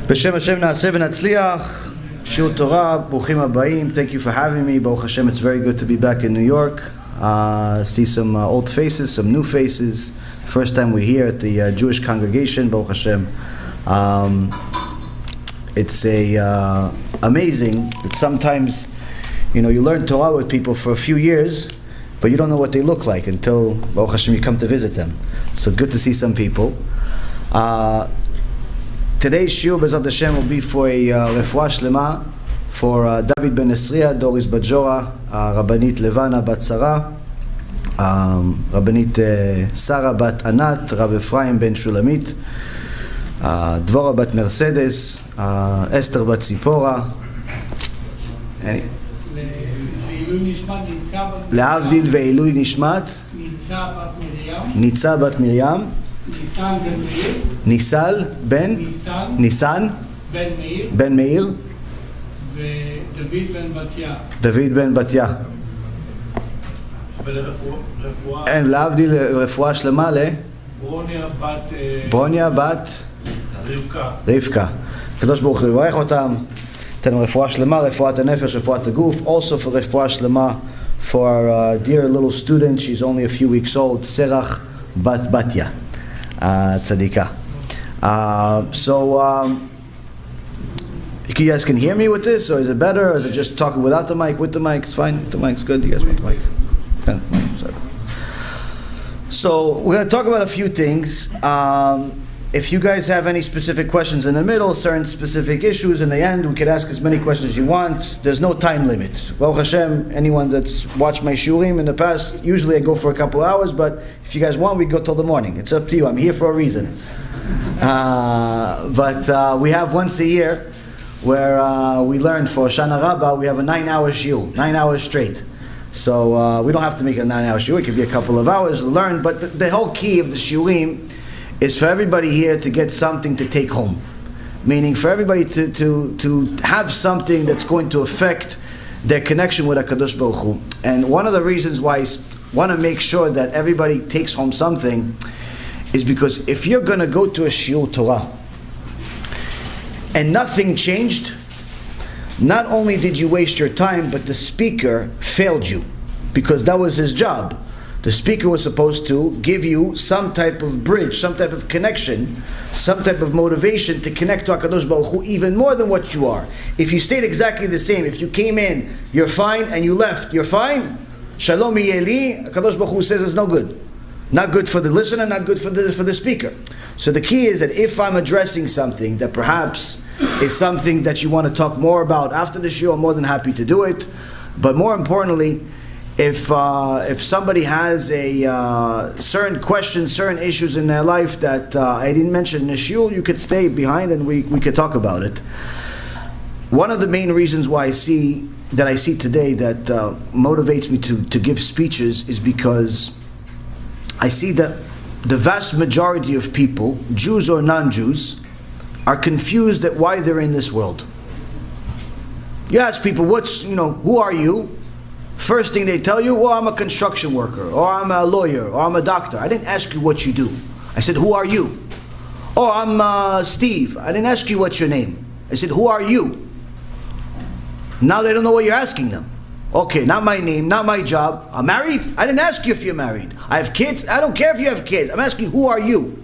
B'Shem Hashem na'aseh v'natzliach. Shir Torah, Bruchim Habayim. Thank you for having me. Baruch Hashem, it's very good to be back in New York. See some old faces, some new faces. First time we're here at the Jewish congregation, Baruch Hashem. It's amazing that sometimes, you learn Torah with people for a few years, but you don't know what they look like until, Baruch Hashem, you come to visit them. So good to see some people. Today's shiur, B'ezrat Hashem, will be for a refuah shlema for David ben Esriya, Doris Bajora, Rabbanit Levana bat Sarah, Rabbanit Sarah bat Anat, Rav Ephraim ben Shulamit, Dvora bat Mercedes, Esther bat Zipora. להבדיל ועילוי נשמת ניצה בת מרים, ניסן בן מאיר, ודוד בן בתיה. להבדיל רפואה שלמה ברוניה בת רבקה. הקדוש ברוך הוא יברך אותם, תן רפואה שלמה, רפואת הנפש, רפואת הגוף. Also for רפואה שלמה for our dear little student, she's only a few weeks old, Serach bat Batya, tzadika. You guys can hear me with this, or is it better, or is it just talking without the mic? With the mic, it's fine. The mic's good. You guys want the mic? So we're going to talk about a few things. If you guys have any specific questions in the middle, certain specific issues in the end, we could ask as many questions as you want. There's no time limit. Baruch Hashem, anyone that's watched my shurim in the past, usually I go for a couple hours, but if you guys want, we go till the morning. It's up to you. I'm here for a reason. But we have once a year where we learn for Shana Rabbah, we have a 9-hour shiur, 9 hours straight. So we don't have to make it a 9-hour shiur. It could be a couple of hours to learn, but the whole key of the shurim is for everybody here to get something to take home. Meaning for everybody to have something that's going to affect their connection with HaKadosh Baruch Hu. And one of the reasons why I want to make sure that everybody takes home something is because if you're going to go to a shiur Torah and nothing changed, not only did you waste your time, but the speaker failed you, because that was his job. The speaker was supposed to give you some type of bridge, some type of connection, some type of motivation to connect to HaKadosh Baruch Hu even more than what you are. If you stayed exactly the same, if you came in, you're fine, and you left, you're fine, Shalom Yeli, HaKadosh Baruch Hu says it's no good. Not good for the listener, not good for the speaker. So the key is that if I'm addressing something that perhaps is something that you want to talk more about after the show, I'm more than happy to do it. But more importantly, if somebody has a certain questions, certain issues in their life that I didn't mention in the shiur, you could stay behind and we could talk about it. One of the main reasons why I see today that motivates me to give speeches is because I see that the vast majority of people, Jews or non-Jews, are confused at why they're in this world. You ask people, who are you? First thing they tell you, well, I'm a construction worker, or I'm a lawyer, or I'm a doctor. I didn't ask you what you do. I said, who are you? Oh, I'm Steve. I didn't ask you what's your name. I said, who are you? Now they don't know what you're asking them. Okay, not my name, not my job. I'm married? I didn't ask you if you're married. I have kids? I don't care if you have kids. I'm asking, who are you?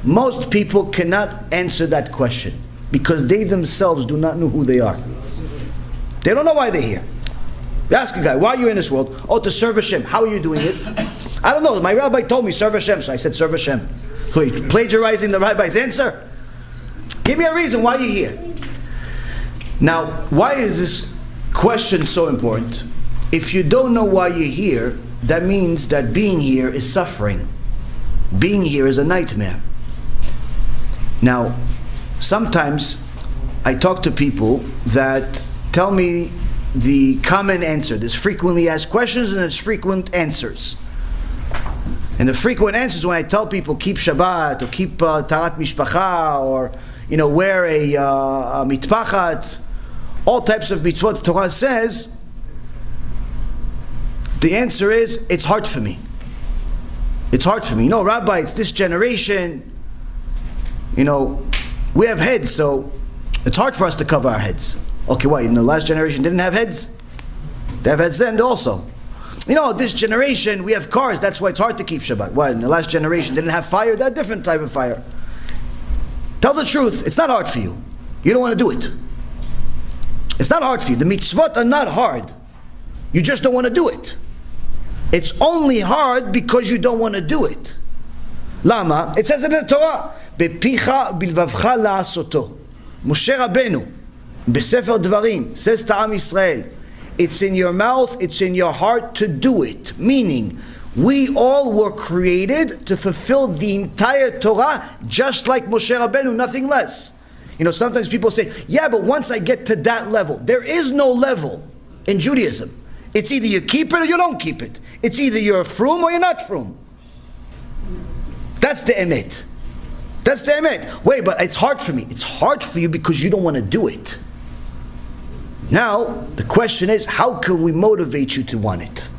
Most people cannot answer that question because they themselves do not know who they are. They don't know why they're here. You ask a guy, why are you in this world? Oh, to serve Hashem. How are you doing it? I don't know. My rabbi told me serve Hashem, so I said serve Hashem. So he's plagiarizing the rabbi's answer? Give me a reason why you're here. Now, why is this question so important? If you don't know why you're here, that means that being here is suffering. Being here is a nightmare. Now, sometimes I talk to people that tell me the common answer. There's frequently asked questions and there's frequent answers. And the frequent answers, when I tell people keep Shabbat or keep Tarat Mishpacha or wear a mitpachat, all types of mitzvot the Torah says, the answer is, it's hard for me. It's hard for me. Rabbi, it's this generation. We have heads, so It's hard for us to cover our heads. Okay, why? In the last generation didn't have heads? They have heads then also. This generation, we have cars, that's why it's hard to keep Shabbat. Why? In the last generation didn't have fire? They're a different type of fire. Tell the truth, it's not hard for you. You don't want to do it. It's not hard for you. The mitzvot are not hard. You just don't want to do it. It's only hard because you don't want to do it. Lama? It says in the Torah, Bepicha bilvavcha la'asoto. Moshe Rabbeinu, Besefer Dvarim, says to Am Yisrael, it's in your mouth, it's in your heart to do it. Meaning, we all were created to fulfill the entire Torah just like Moshe Rabbeinu, nothing less. Sometimes people say, yeah, but once I get to that level. There is no level in Judaism. It's either you keep it or you don't keep it. It's either you're frum or you're not frum. That's the emet. That's the emet. Wait, but it's hard for me. It's hard for you because you don't want to do it. Now, the question is, how can we motivate you to want it?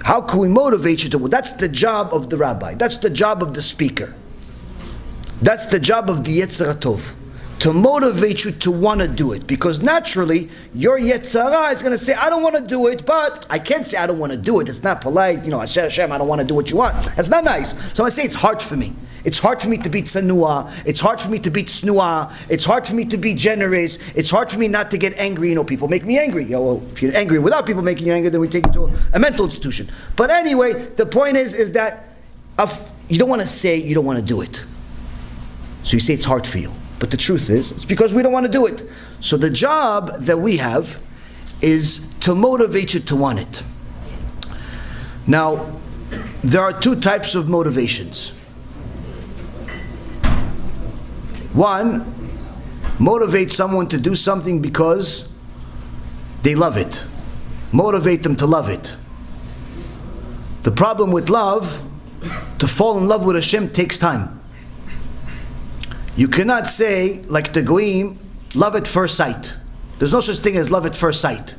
How can we motivate you to? That's the job of the rabbi. That's the job of the speaker. That's the job of the Yetzer Tov. To motivate you to want to do it. Because naturally, your Yetzirah is going to say, I don't want to do it, but I can't say I don't want to do it. It's not polite. I say, Hashem, I don't want to do what you want. That's not nice. So I say it's hard for me. It's hard for me to be tsanua. It's hard for me to be tsnua. It's hard for me to be generous. It's hard for me not to get angry. People make me angry. Well, if you're angry without people making you angry, then we take you to a mental institution. But anyway, the point is that you don't want to say you don't want to do it. So you say it's hard for you. But the truth is, it's because we don't want to do it. So the job that we have is to motivate you to want it. Now, there are two types of motivations. One, motivate someone to do something because they love it. Motivate them to love it. The problem with love, to fall in love with Hashem takes time. You cannot say, like the Goyim, love at first sight. There's no such thing as love at first sight.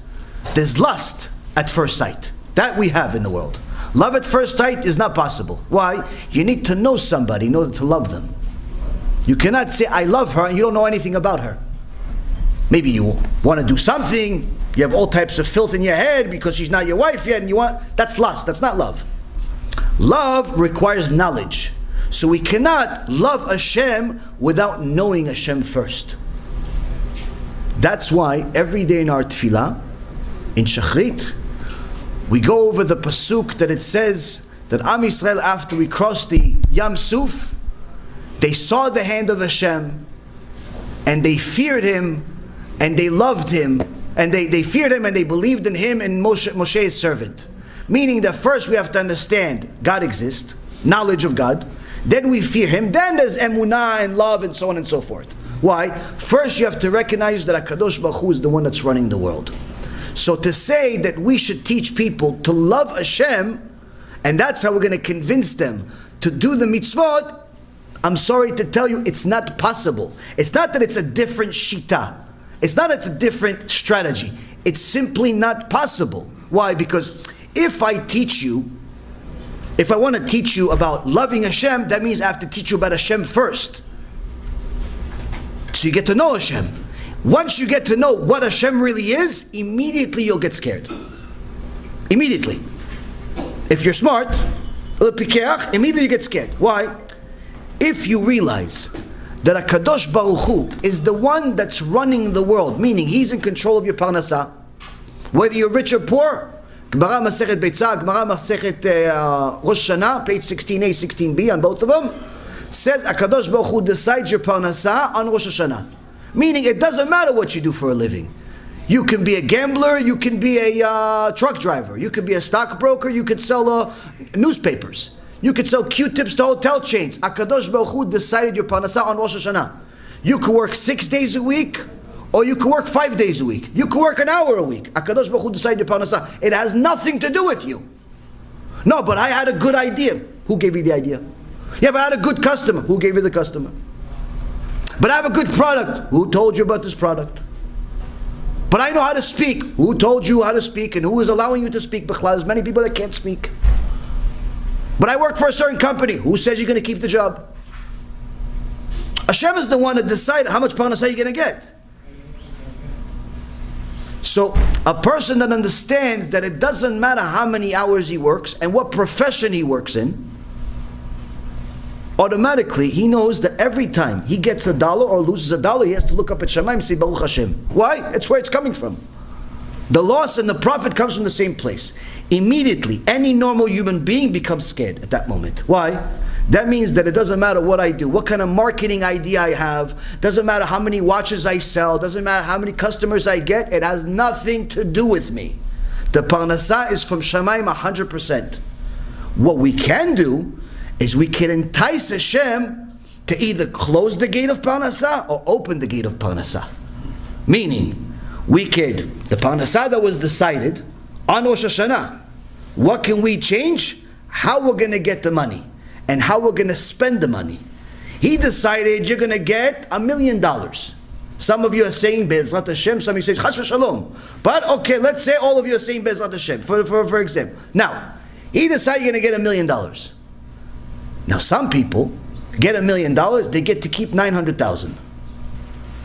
There's lust at first sight. That we have in the world. Love at first sight is not possible. Why? You need to know somebody in order to love them. You cannot say, I love her, and you don't know anything about her. Maybe you want to do something, you have all types of filth in your head because she's not your wife yet, and that's lust, that's not love. Love requires knowledge. So we cannot love Hashem without knowing Hashem first. That's why every day in our tefillah, in Shachrit, we go over the pasuk that it says that Am Yisrael, after we crossed the Yam Suf, they saw the hand of Hashem, and they feared Him, and they loved Him, and they feared Him, and they believed in Him and Moshe's servant. Meaning that first we have to understand God exists, knowledge of God. Then we fear Him. Then there's emunah and love and so on and so forth. Why? First you have to recognize that HaKadosh Baruch Hu is the one that's running the world. So to say that we should teach people to love Hashem, and that's how we're going to convince them to do the mitzvot, I'm sorry to tell you, it's not possible. It's not that it's a different shita. It's not that it's a different strategy. It's simply not possible. Why? Because if I want to teach you about loving Hashem, that means I have to teach you about Hashem first. So you get to know Hashem. Once you get to know what Hashem really is, immediately you'll get scared. Immediately. If you're smart, immediately you get scared. Why? If you realize that HaKadosh Baruch Hu is the one that's running the world, meaning He's in control of your parnasah, whether you're rich or poor, Gemara Masechet Beitzah, Gemara Masechet Rosh Hashanah, page 16a, 16b, on both of them, says HaKadosh Baruch Hu decides your parnasah on Rosh Hashanah. Meaning it doesn't matter what you do for a living. You can be a gambler, you can be a truck driver, you could be a stockbroker, you could sell newspapers, you could sell Q-tips to hotel chains. HaKadosh Baruch Hu decided your parnasah on Rosh Hashanah. You could work 6 days a week, or you could work 5 days a week. You could work an hour a week. HaKadosh Baruch Hu decided your parnasah. It has nothing to do with you. No, but I had a good idea. Who gave you the idea? Yeah, but I had a good customer. Who gave you the customer? But I have a good product. Who told you about this product? But I know how to speak. Who told you how to speak, and who is allowing you to speak? There's many people that can't speak. But I work for a certain company. Who says you're going to keep the job? Hashem is the one that decides how much parnasah you're going to get. So a person that understands that it doesn't matter how many hours he works and what profession he works in, automatically he knows that every time he gets $1 or loses $1, he has to look up at Shamayim and say Baruch Hashem. Why? It's where it's coming from. The loss and the profit comes from the same place. Immediately, any normal human being becomes scared at that moment. Why? That means that it doesn't matter what I do, what kind of marketing idea I have, doesn't matter how many watches I sell, doesn't matter how many customers I get, it has nothing to do with me. The parnasah is from Shamayim 100%. What we can do is we can entice Hashem to either close the gate of parnasah or open the gate of parnasah. Meaning, we could, the parnasah that was decided on Rosh Hashanah, what can we change? How we're going to get the money and how we're going to spend the money. He decided you're going to get $1 million. Some of you are saying Be'ezrat Hashem, some of you say Chas v'Shalom. But okay, let's say all of you are saying Be'ezrat Hashem, for example. Now, he decided you're going to get $1 million. Now, some people get $1 million, they get to keep 900,000.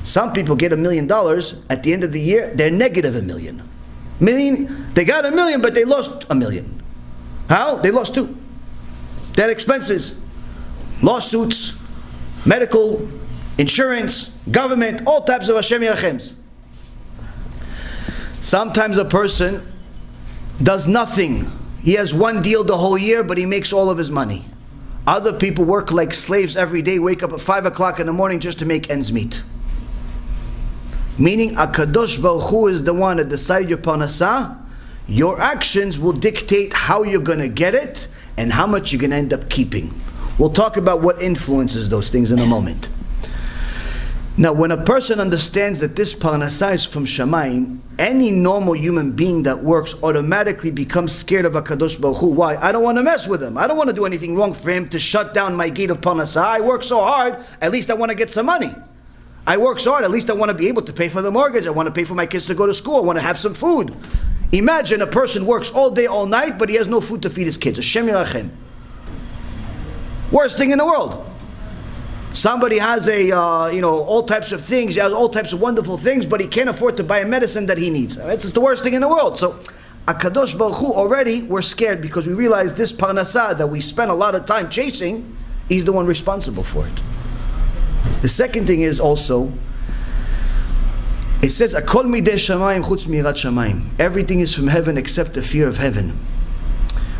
Some people get $1 million, at the end of the year, they're negative $1 million. Meaning, they got $1 million, but they lost $1 million. How? They lost 2. They had expenses, lawsuits, medical, insurance, government, all types of HaShem's. Sometimes a person does nothing. He has one deal the whole year, but he makes all of his money. Other people work like slaves every day, wake up at 5 o'clock in the morning just to make ends meet. Meaning, HaKadosh Baruch Hu is the one that decided your parnasah. Your actions will dictate how you're going to get it and how much you're going to end up keeping. We'll talk about what influences those things in a moment. Now, when a person understands that this parnasah is from Shamayim, any normal human being that works automatically becomes scared of HaKadosh Baruch Hu. Why? I don't want to mess with him. I don't want to do anything wrong for him to shut down my gate of parnasah. I work so hard, at least I want to get some money. I work so hard, at least I want to be able to pay for the mortgage. I want to pay for my kids to go to school. I want to have some food. Imagine a person works all day, all night, but he has no food to feed his kids. Hashem Yerachem. Worst thing in the world. Somebody has all types of things. He has all types of wonderful things, but he can't afford to buy a medicine that he needs. It's the worst thing in the world. So, HaKadosh Baruch Hu, already we're scared because we realize this parnasah that we spend a lot of time chasing, he's the one responsible for it. The second thing is also, it says, Akol midei shamayim chutz mirat shamayim. Everything is from heaven except the fear of heaven.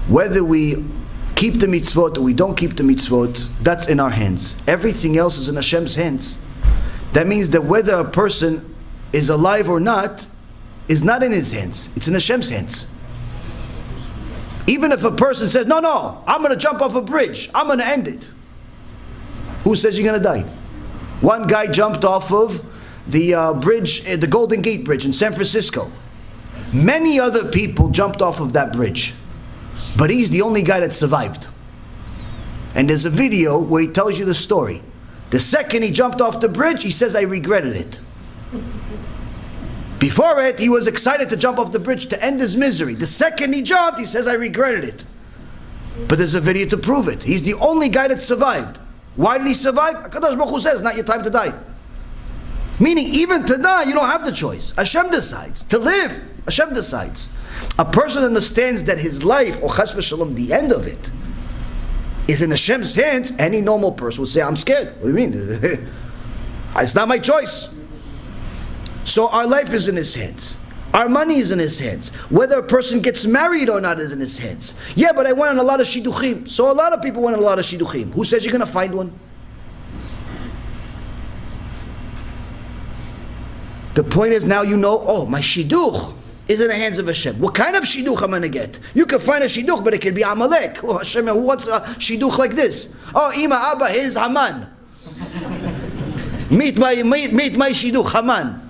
Whether we keep the mitzvot or we don't keep the mitzvot, that's in our hands. Everything else is in Hashem's hands. That means that whether a person is alive or not, is not in his hands. It's in Hashem's hands. Even if a person says, no, I'm going to jump off a bridge, I'm going to end it. Who says you're going to die? One guy jumped off of the bridge, the Golden Gate Bridge in San Francisco. Many other people jumped off of that bridge, but he's the only guy that survived. And there's a video where he tells you the story. The second he jumped off the bridge, he says, I regretted it. Before it, he was excited to jump off the bridge to end his misery. The second he jumped, he says, I regretted it. But there's a video to prove it. He's the only guy that survived. Why did he survive? HaKadosh Baruch Hu says, not your time to die. Meaning, even to die, you don't have the choice. Hashem decides. To live, Hashem decides. A person understands that his life, or chas v'shalom, the end of it, is in Hashem's hands. Any normal person will say, I'm scared. What do you mean? It's not my choice. So our life is in His hands. Our money is in His hands. Whether a person gets married or not is in His hands. Yeah, but I went on a lot of shidduchim. So a lot of people went on a lot of shidduchim. Who says you're going to find one? The point is, now you know, oh, my shidduch is in the hands of Hashem. What kind of shidduch I'm going to get? You can find a shidduch, but it could be Amalek. Oh, Hashem, who wants a shidduch like this? Oh, Ima, Abba, here's Haman. meet my shidduch, Haman.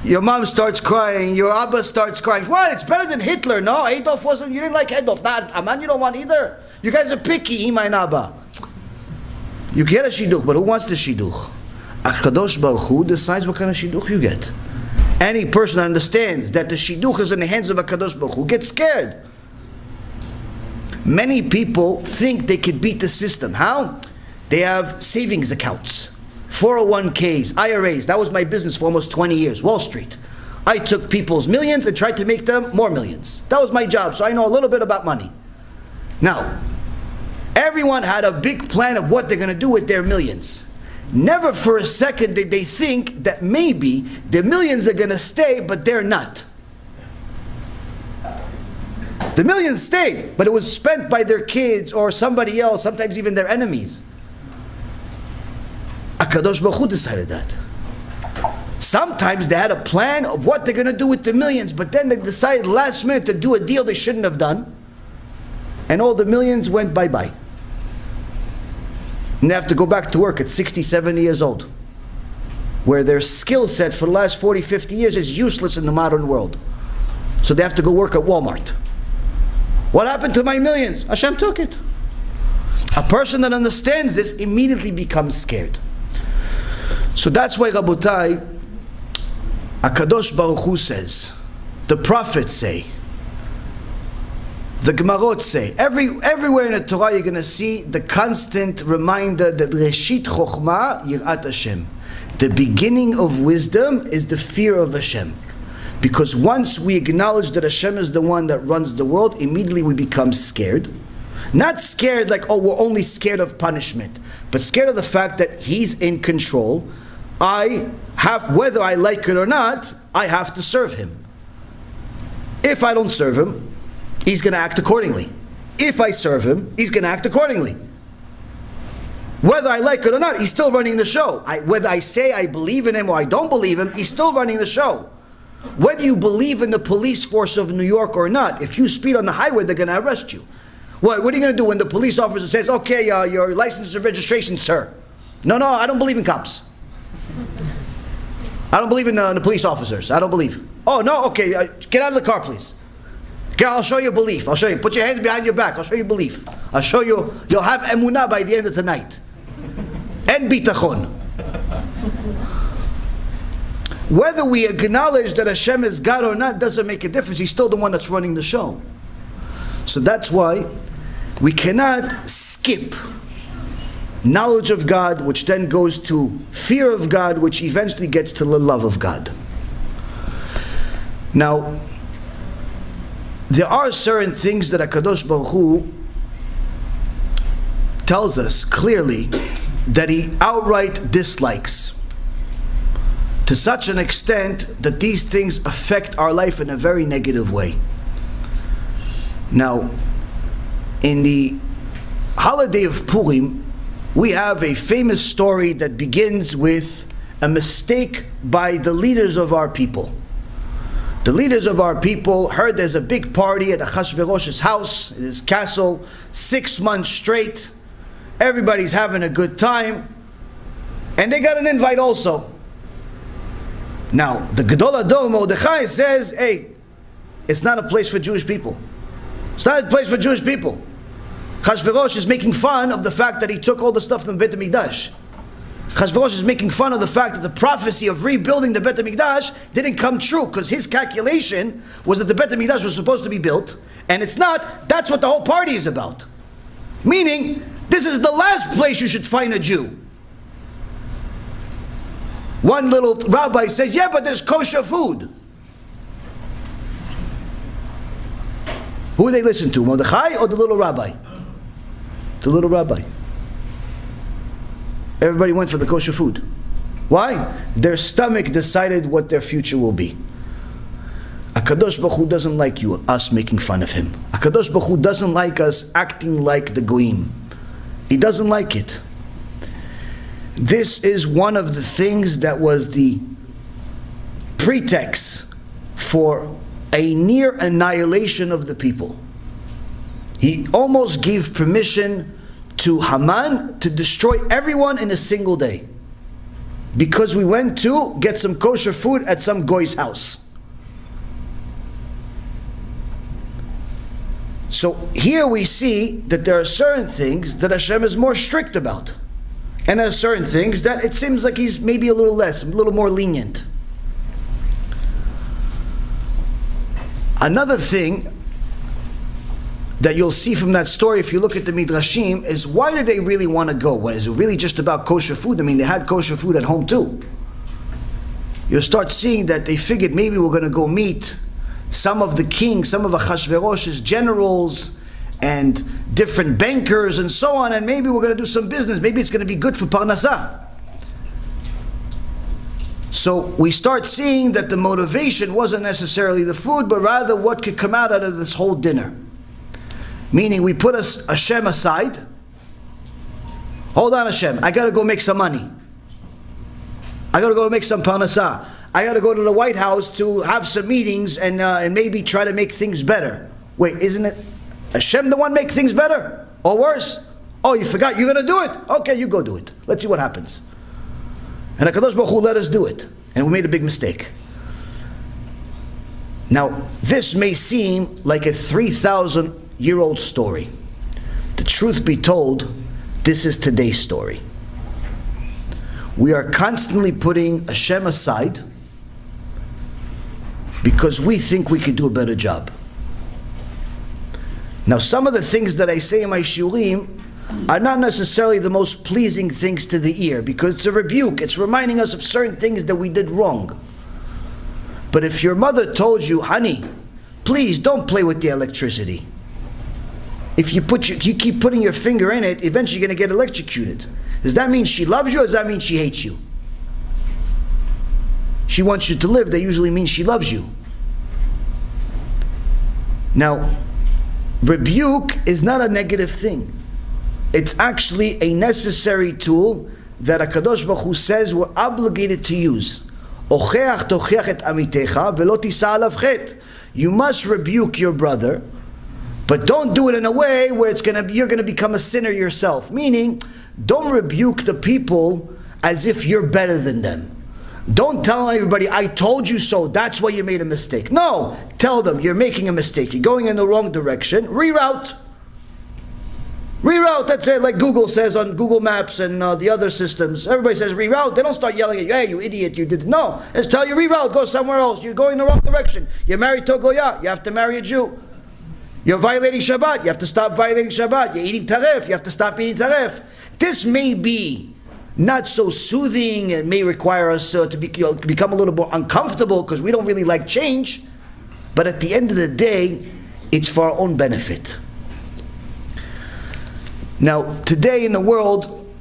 Your mom starts crying, your Abba starts crying. What? It's better than Hitler. No, Adolf wasn't, you didn't like Adolf. Not Haman, you don't want either. You guys are picky, Ima and Abba. You get a shidduch, but who wants the shidduch? HaKadosh Baruch Hu decides what kind of shidduch you get. Any person that understands that the shidduch is in the hands of HaKadosh Baruch Hu gets scared. Many people think they could beat the system. How? They have savings accounts, 401ks, IRAs. That was my business for almost 20 years, Wall Street. I took people's millions and tried to make them more millions. That was my job, so I know a little bit about money. Now, everyone had a big plan of what they're going to do with their millions. Never for a second did they think that maybe the millions are going to stay, but they're not. The millions stayed, but it was spent by their kids or somebody else, sometimes even their enemies. HaKadosh Baruch Hu decided that. Sometimes they had a plan of what they're going to do with the millions, but then they decided last minute to do a deal they shouldn't have done, and all the millions went bye-bye. And they have to go back to work at 60, 70 years old, where their skill set for the last 40, 50 years is useless in the modern world. So they have to go work at Walmart. What happened to my millions? Hashem took it. A person that understands this immediately becomes scared. So that's why, Rabotai, HaKadosh Baruch Hu says, the prophets say, the Gemarot say, everywhere in the Torah you're going to see the constant reminder that Reshit Chochmah Yirat Hashem. The beginning of wisdom is the fear of Hashem. Because once we acknowledge that Hashem is the one that runs the world, immediately we become scared. Not scared like, oh, we're only scared of punishment, but scared of the fact that He's in control. I have, whether I like it or not, I have to serve Him. If I don't serve Him, He's going to act accordingly. If I serve Him, He's going to act accordingly. Whether I like it or not, He's still running the show. Whether I say I believe in Him or I don't believe Him, He's still running the show. Whether you believe in the police force of New York or not, if you speed on the highway, they're going to arrest you. What are you going to do when the police officer says, okay, your license and registration, sir? No, I don't believe in cops. I don't believe in the police officers. I don't believe. Oh, no, okay, get out of the car, please. Okay, I'll show you belief. I'll show you. Put your hands behind your back. I'll show you belief. I'll show you. You'll have emunah by the end of the night. And bitachon. Whether we acknowledge that Hashem is God or not doesn't make a difference. He's still the one that's running the show. So that's why we cannot skip knowledge of God, which then goes to fear of God, which eventually gets to the love of God. Now, there are certain things that HaKadosh Baruch Hu tells us clearly that He outright dislikes, to such an extent that these things affect our life in a very negative way. Now, in the holiday of Purim, we have a famous story that begins with a mistake by the leaders of our people. The leaders of our people heard there's a big party at Achashverosh's house, in his castle, 6 months straight. Everybody's having a good time. And they got an invite also. Now, the Gadol Ador Mordechai says, hey, it's not a place for Jewish people. It's not a place for Jewish people. Achashverosh is making fun of the fact that he took all the stuff from Beit HaMikdash. Achashverosh is making fun of the fact that the prophecy of rebuilding the Beit HaMikdash didn't come true, because his calculation was that the Beit HaMikdash was supposed to be built, and it's not. That's what the whole party is about. Meaning, this is the last place you should find a Jew. One little rabbi says, yeah, but there's kosher food. Who do they listen to, Mordechai or the little rabbi? The little rabbi. Everybody went for the kosher food. Why? Their stomach decided what their future will be. HaKadosh Baruch Hu doesn't like us making fun of Him. HaKadosh Baruch Hu doesn't like us acting like the goyim. He doesn't like it. This is one of the things that was the pretext for a near annihilation of the people. He almost gave permission to Haman to destroy everyone in a single day, because we went to get some kosher food at some goy's house. So here we see that there are certain things that Hashem is more strict about, and there are certain things that it seems like He's maybe a little less, a little more lenient. Another thing that you'll see from that story, if you look at the Midrashim, is why did they really want to go? What, is it really just about kosher food? I mean, they had kosher food at home too. You'll start seeing that they figured maybe we're going to go meet some of the kings, some of Achashverosh's generals, and different bankers and so on, and maybe we're going to do some business. Maybe it's going to be good for Parnasah. So we start seeing that the motivation wasn't necessarily the food, but rather what could come out of this whole dinner. Meaning we put Hashem aside. Hold on, Hashem, I got to go make some money. I got to go make some Parnasah. I got to go to the White House to have some meetings and maybe try to make things better. Wait, isn't it Hashem the one make things better? Or worse? Oh, you forgot you're going to do it? Okay, you go do it. Let's see what happens. And HaKadosh Baruch Hu let us do it. And we made a big mistake. Now, this may seem like a 3,000-year-old story. The truth be told, this is today's story. We are constantly putting Hashem aside because we think we could do a better job. Now, some of the things that I say in my shurim are not necessarily the most pleasing things to the ear, because it's a rebuke. It's reminding us of certain things that we did wrong. But if your mother told you, honey, please don't play with the electricity. If you keep putting your finger in it, eventually you're going to get electrocuted. Does that mean she loves you, or does that mean she hates you? She wants you to live. That usually means she loves you. Now, rebuke is not a negative thing. It's actually a necessary tool that HaKadosh Baruch Hu says we're obligated to use. You must rebuke your brother, but don't do it in a way where you're going to become a sinner yourself. Meaning, don't rebuke the people as if you're better than them. Don't tell everybody, I told you so, that's why you made a mistake. No, tell them, you're making a mistake, you're going in the wrong direction, reroute. Reroute, that's it, like Google says on Google Maps and the other systems. Everybody says reroute. They don't start yelling at you, hey, you idiot, you did it. No, just tell you reroute, go somewhere else. You're going in the wrong direction. You're married to a Goya, you have to marry a Jew. You're violating Shabbat, you have to stop violating Shabbat. You're eating taref, you have to stop eating taref. This may be not so soothing, it may require us to become a little more uncomfortable because we don't really like change, but at the end of the day, it's for our own benefit. Now, today in the world,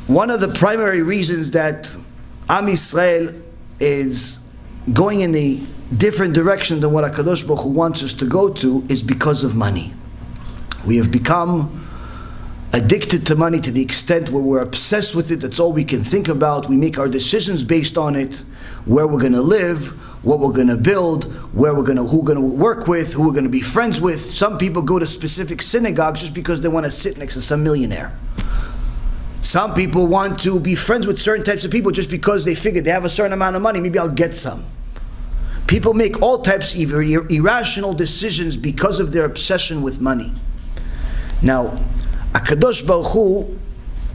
one of the primary reasons that Am Yisrael is going in a different direction than what HaKadosh Baruch Hu wants us to go to is because of money. We have become addicted to money to the extent where we're obsessed with it. That's all we can think about. We make our decisions based on it, where we're going to live, what we're going to build, who we're going to work with, who we're going to be friends with. Some people go to specific synagogues just because they want to sit next to some millionaire. Some people want to be friends with certain types of people just because they figure they have a certain amount of money, maybe I'll get some. People make all types of irrational decisions because of their obsession with money. Now, HaKadosh Baruch Hu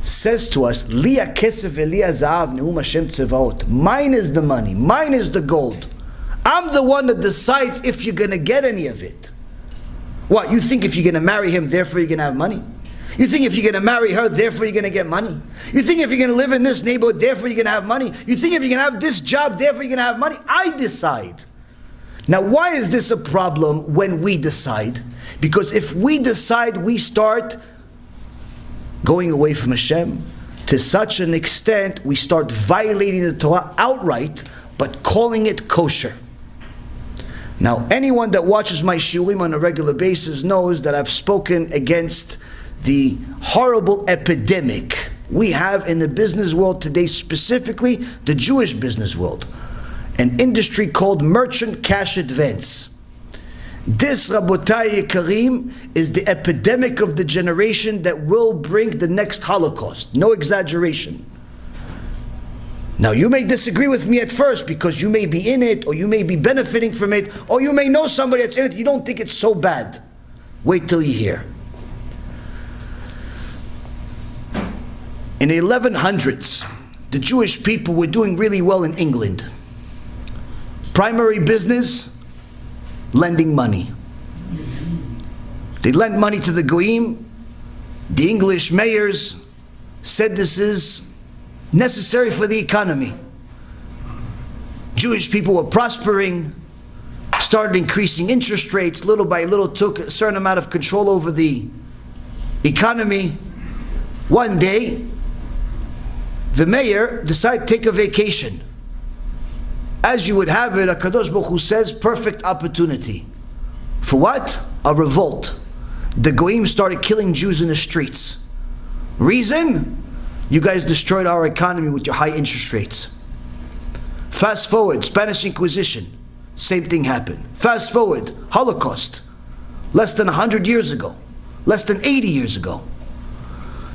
says to us, Li hakesef v'li hazahav ne'um Hashem tzevaot. Mine is the money, mine is the gold. I'm the one that decides if you're going to get any of it. What, you think if you're going to marry him, therefore you're going to have money? You think if you're going to marry her, therefore you're going to get money? You think if you're going to live in this neighborhood, therefore you're going to have money? You think if you're going to have this job, therefore you're going to have money? I decide. Now, why is this a problem when we decide? Because if we decide, we start going away from Hashem to such an extent, we start violating the Torah outright, but calling it kosher. Now, anyone that watches my shurim on a regular basis knows that I've spoken against the horrible epidemic we have in the business world today, specifically the Jewish business world, an industry called merchant cash advance. This, Rabotai Yekarim, is the epidemic of the generation that will bring the next Holocaust. No exaggeration. Now, you may disagree with me at first because you may be in it, or you may be benefiting from it, or you may know somebody that's in it. You don't think it's so bad. Wait till you hear. In the 1100s, the Jewish people were doing really well in England. Primary business, lending money. They lent money to the Goyim. The English mayors said this is necessary for the economy. Jewish people were prospering, started increasing interest rates, little by little took a certain amount of control over the economy. One day, the mayor decided to take a vacation. As you would have it, HaKadosh Baruch Hu says, perfect opportunity. For what? A revolt. The Goyim started killing Jews in the streets. Reason? You guys destroyed our economy with your high interest rates. Fast forward, Spanish Inquisition, same thing happened. Fast forward, Holocaust, less than 100 years ago, less than 80 years ago.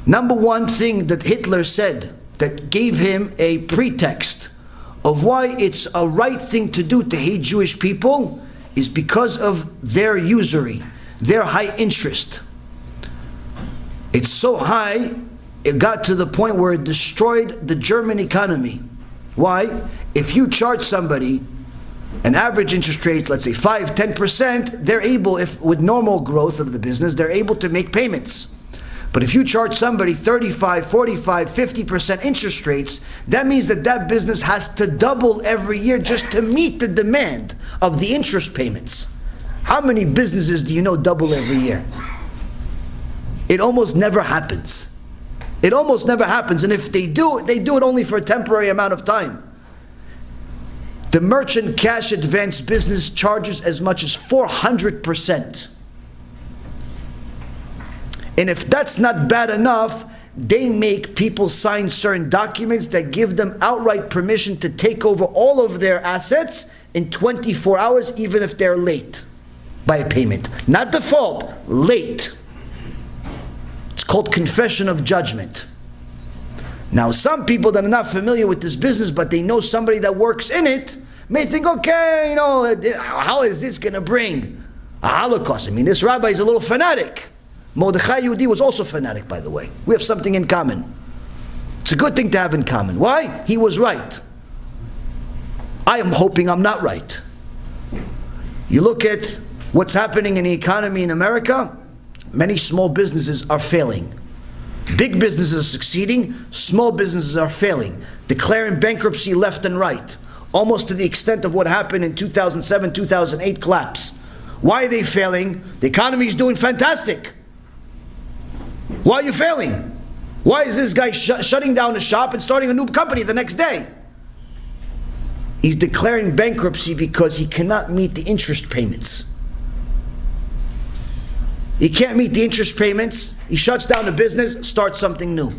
Number one thing that Hitler said that gave him a pretext of why it's a right thing to do to hate Jewish people is because of their usury, their high interest. It's so high, it got to the point where it destroyed the German economy. Why? If you charge somebody an average interest rate, let's say 5-10%, they're able, if with normal growth of the business, they're able to make payments. But if you charge somebody 35, 45, 50% interest rates, that means that that business has to double every year just to meet the demand of the interest payments. How many businesses do you know double every year? It almost never happens. It almost never happens, and if they do it only for a temporary amount of time. The merchant cash advance business charges as much as 400%. And if that's not bad enough, they make people sign certain documents that give them outright permission to take over all of their assets in 24 hours, even if they're late by a payment. Not default, late. It's called confession of judgment. Now, some people that are not familiar with this business, but they know somebody that works in it, may think, okay, how is this going to bring a Holocaust? I mean, this rabbi is a little fanatic. Mordechai Yehudi was also fanatic, by the way. We have something in common. It's a good thing to have in common. Why? He was right. I am hoping I'm not right. You look at what's happening in the economy in America, many small businesses are failing. Big businesses are succeeding, small businesses are failing, declaring bankruptcy left and right, almost to the extent of what happened in 2007, 2008 collapse. Why are they failing? The economy is doing fantastic. Why are you failing? Why is this guy shutting down a shop and starting a new company the next day? He's declaring bankruptcy because he cannot meet the interest payments. He can't meet the interest payments, he shuts down the business, starts something new.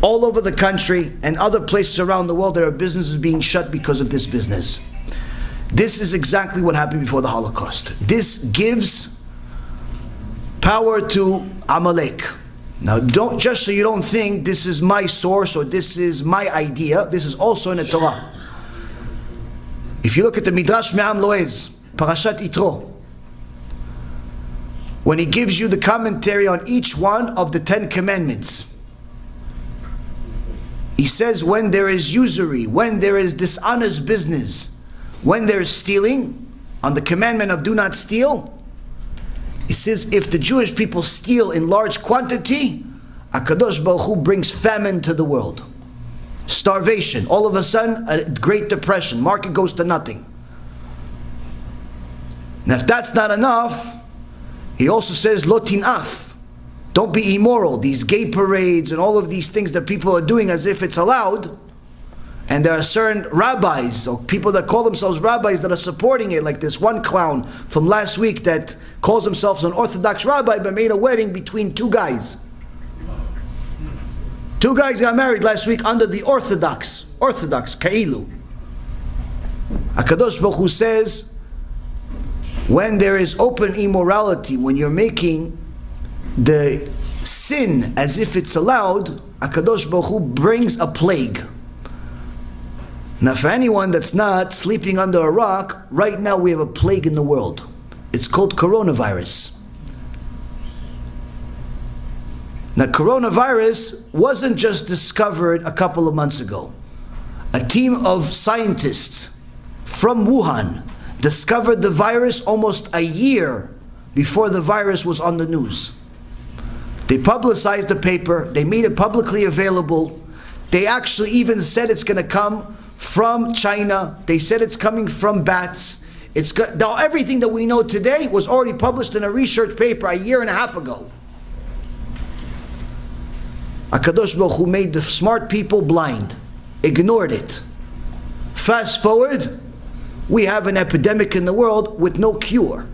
All over the country and other places around the world, there are businesses being shut because of this business. This is exactly what happened before the Holocaust. This gives power to Amalek. Now, just so you don't think this is my source or this is my idea, this is also in the Torah. If you look at the Midrash Me'am Loez, Parashat Yitro, when he gives you the commentary on each one of the 10 commandments, he says when there is usury, when there is dishonest business, when there is stealing, on the commandment of do not steal, he says if the Jewish people steal in large quantity, HaKadosh Baruch Hu brings famine to the world. Starvation, all of a sudden a Great Depression, market goes to nothing. Now if that's not enough, he also says, Lo tin'af. Don't be immoral. These gay parades and all of these things that people are doing as if it's allowed. And there are certain rabbis, or people that call themselves rabbis, that are supporting it, like this one clown from last week that calls himself an Orthodox rabbi but made a wedding between two guys. Two guys got married last week under the Orthodox, Kailu. HaKadosh Baruch Hu says, when there is open immorality, when you're making the sin as if it's allowed, HaKadosh Baruch Hu brings a plague. Now for anyone that's not sleeping under a rock, right now we have a plague in the world. It's called coronavirus. Now coronavirus wasn't just discovered a couple of months ago. A team of scientists from Wuhan discovered the virus almost a year before the virus was on the news. They publicized the paper, they made it publicly available. They actually even said it's going to come from China. They said it's coming from bats. Everything that we know today was already published in a research paper a year and a half ago. HaKadosh Baruch Hu made the smart people blind, ignored it. Fast forward, we have an epidemic in the world with no cure.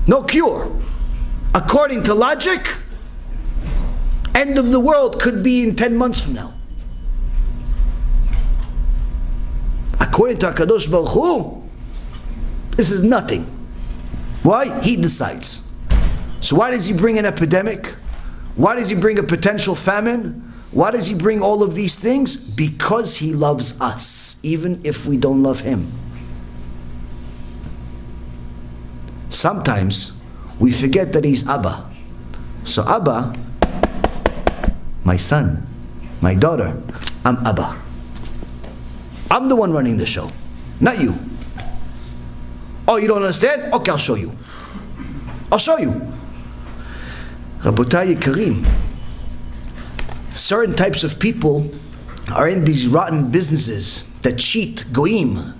No cure. According to logic, end of the world could be in 10 months from now. According to HaKadosh Baruch Hu, this is nothing. Why? He decides. So why does he bring an epidemic? Why does he bring a potential famine? Why does he bring all of these things? Because he loves us, even if we don't love him. Sometimes we forget that he's Abba. So Abba, my son, my daughter, I'm Abba. I'm the one running the show, not you. Oh, you don't understand? Okay, I'll show you. I'll show you. Rabotai Yikarim, certain types of people are in these rotten businesses that cheat goyim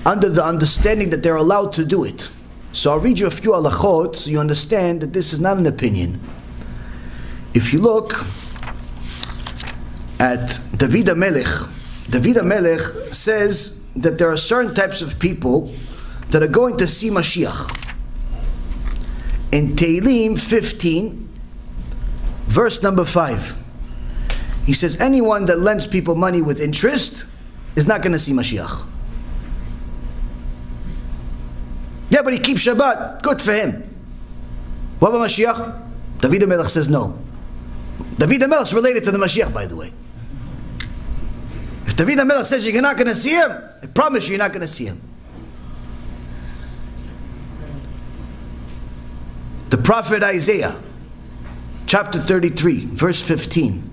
under the understanding that they're allowed to do it. So I'll read you a few halachot so you understand that this is not an opinion. If you look at David HaMelech says that there are certain types of people that are going to see Mashiach. In Tehillim 15, verse number 5, he says anyone that lends people money with interest is not going to see Mashiach. Yeah, but he keeps Shabbat. Good for him. What about Mashiach? David HaMelech says no. David HaMelech is related to the Mashiach, by the way. If David HaMelech says you're not going to see him, I promise you, you're not going to see him. The prophet Isaiah, chapter 33, verse 15,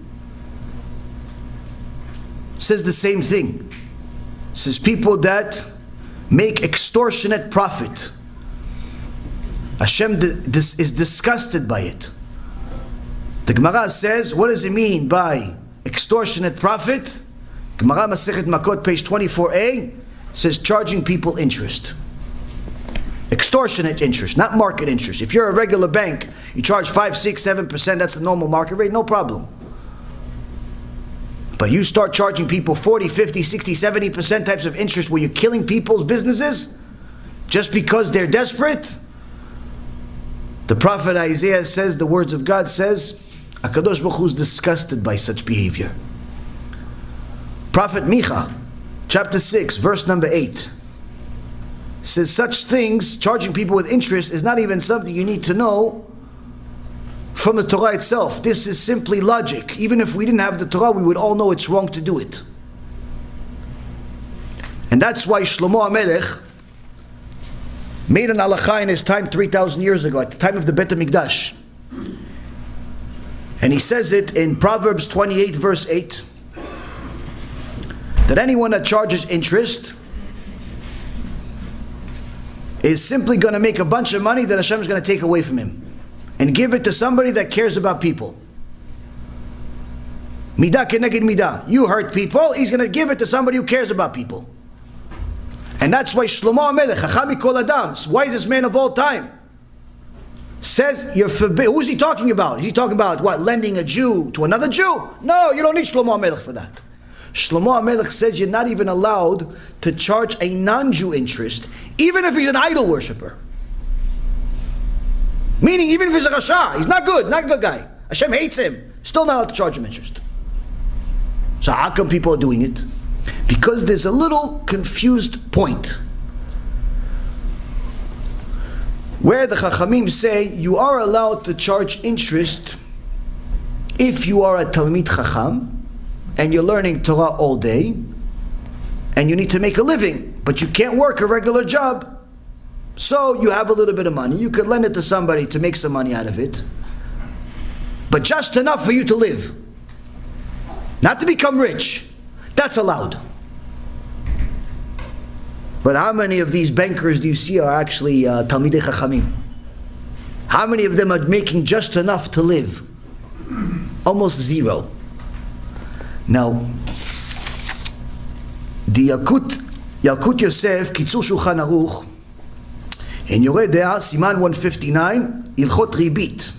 says the same thing. It says people that make extortionate profit, Hashem is disgusted by it. The Gemara says, what does it mean by extortionate profit? Gemara Masechet Makot, page 24a, says charging people interest. Extortionate interest, not market interest. If you're a regular bank, you charge 5, 6, 7%, that's the normal market rate, no problem. But you start charging people 40, 50, 60, 70% types of interest where you're killing people's businesses just because they're desperate. The prophet Isaiah says, the words of God says, HaKadosh Baruch Hu is disgusted by such behavior. Prophet Micha, chapter 6, verse number 8, says such things, charging people with interest, is not even something you need to know from the Torah itself. This is simply logic. Even if we didn't have the Torah, we would all know it's wrong to do it. And that's why Shlomo HaMelech made an halakha in his time 3,000 years ago, at the time of the Bet HaMikdash. And he says it in Proverbs 28, verse 8, that anyone that charges interest is simply going to make a bunch of money that Hashem is going to take away from him and give it to somebody that cares about people. Midah keneged midah. You hurt people, he's going to give it to somebody who cares about people. And that's why Shlomo HaMelech, Chacham mikol adam, wisest man of all time, says you're forbidden. Who's he talking about? Is he talking about what? Lending a Jew to another Jew? No, you don't need Shlomo HaMelech for that. Shlomo HaMelech says you're not even allowed to charge a non-Jew interest, even if he's an idol worshiper. Meaning, even if he's a Rasha, he's not good, not a good guy. Hashem hates him. Still not allowed to charge him interest. So how come people are doing it? Because there's a little confused point where the Chachamim say you are allowed to charge interest if you are a Talmid Chacham and you're learning Torah all day and you need to make a living, but you can't work a regular job. So you have a little bit of money. You could lend it to somebody to make some money out of it, but just enough for you to live, not to become rich. That's allowed. But how many of these bankers do you see are actually Talmidei Chachamim? How many of them are making just enough to live? Almost zero. Now, the Yalkut Yosef, Kitzur Shulchan Aruch, in Yoreh De'ah, Siman 159, Ilchot Ribit,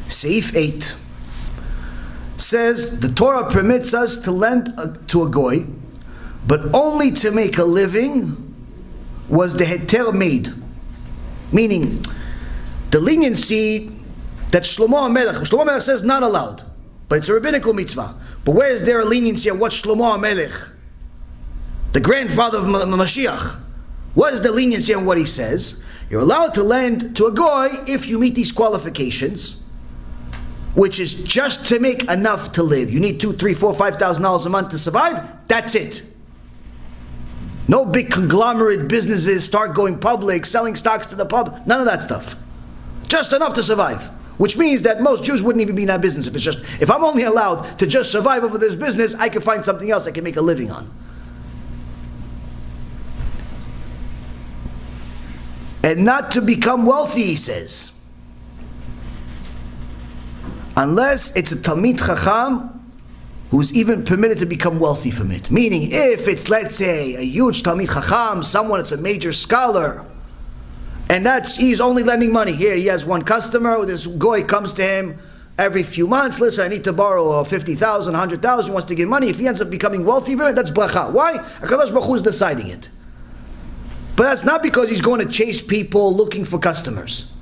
Seif 8, says the Torah permits us to lend to a goy, but only to make a living was the heter made. Meaning, the leniency that Shlomo HaMelech says not allowed, but it's a rabbinical mitzvah. But where is there a leniency on what Shlomo HaMelech, the grandfather of Mashiach, what is the leniency on what he says? You're allowed to lend to a goy if you meet these qualifications, which is just to make enough to live. You need $2,000, $3,000, $4,000, $5,000 a month to survive. That's it. No big conglomerate businesses start going public, selling stocks to the public. None of that stuff. Just enough to survive. Which means that most Jews wouldn't even be in that business. If I'm only allowed to just survive over this business, I can find something else I can make a living on. And not to become wealthy, he says. Unless it's a Talmid Chacham who's even permitted to become wealthy from it. Meaning, if it's, let's say, a huge Talmid Chacham, someone that's a major scholar, and he's only lending money. Here, he has one customer, this goy comes to him every few months, listen, I need to borrow 50,000, 100,000, he wants to give money. If he ends up becoming wealthy, that's bracha. Why? HaKadosh Baruch Hu is deciding it. But that's not because he's going to chase people looking for customers.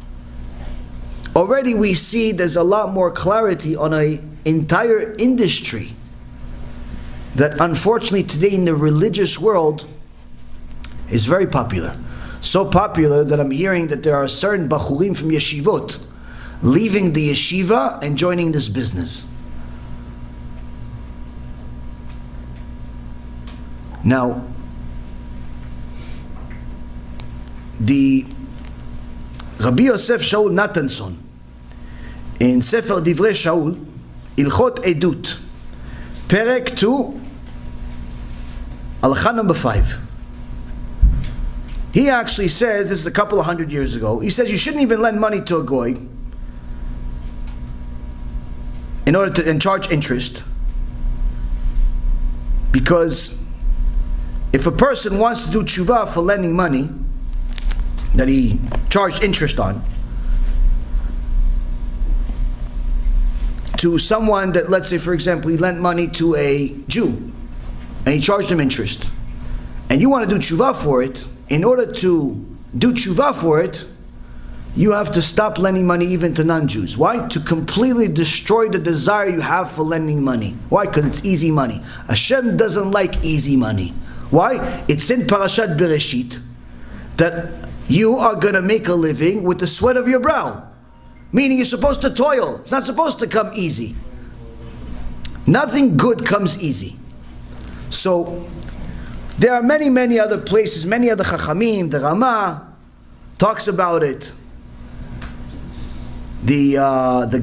Already we see there's a lot more clarity on an entire industry that unfortunately today in the religious world is very popular. So popular that I'm hearing that there are certain bachurim from yeshivot leaving the yeshiva and joining this business. Now, the Rabbi Yosef Shaul Nathanson in Sefer Divrei Shaul, Ilchot Edut, Perek 2, Halakha number 5. He actually says, this is a couple of hundred years ago, he says you shouldn't even lend money to a goy in order to charge interest, because if a person wants to do tshuva for lending money that he charged interest on to someone that, let's say for example, he lent money to a Jew and he charged him interest, and you want to do tshuva for it, in order to do tshuva for it, you have to stop lending money even to non-Jews. Why? To completely destroy the desire you have for lending money. Why? Because it's easy money. Hashem doesn't like easy money. Why? It's in Parashat Bereshit that you are going to make a living with the sweat of your brow. Meaning you're supposed to toil. It's not supposed to come easy. Nothing good comes easy. So, there are many, many other places, many other Chachamim, the Ramah talks about it. The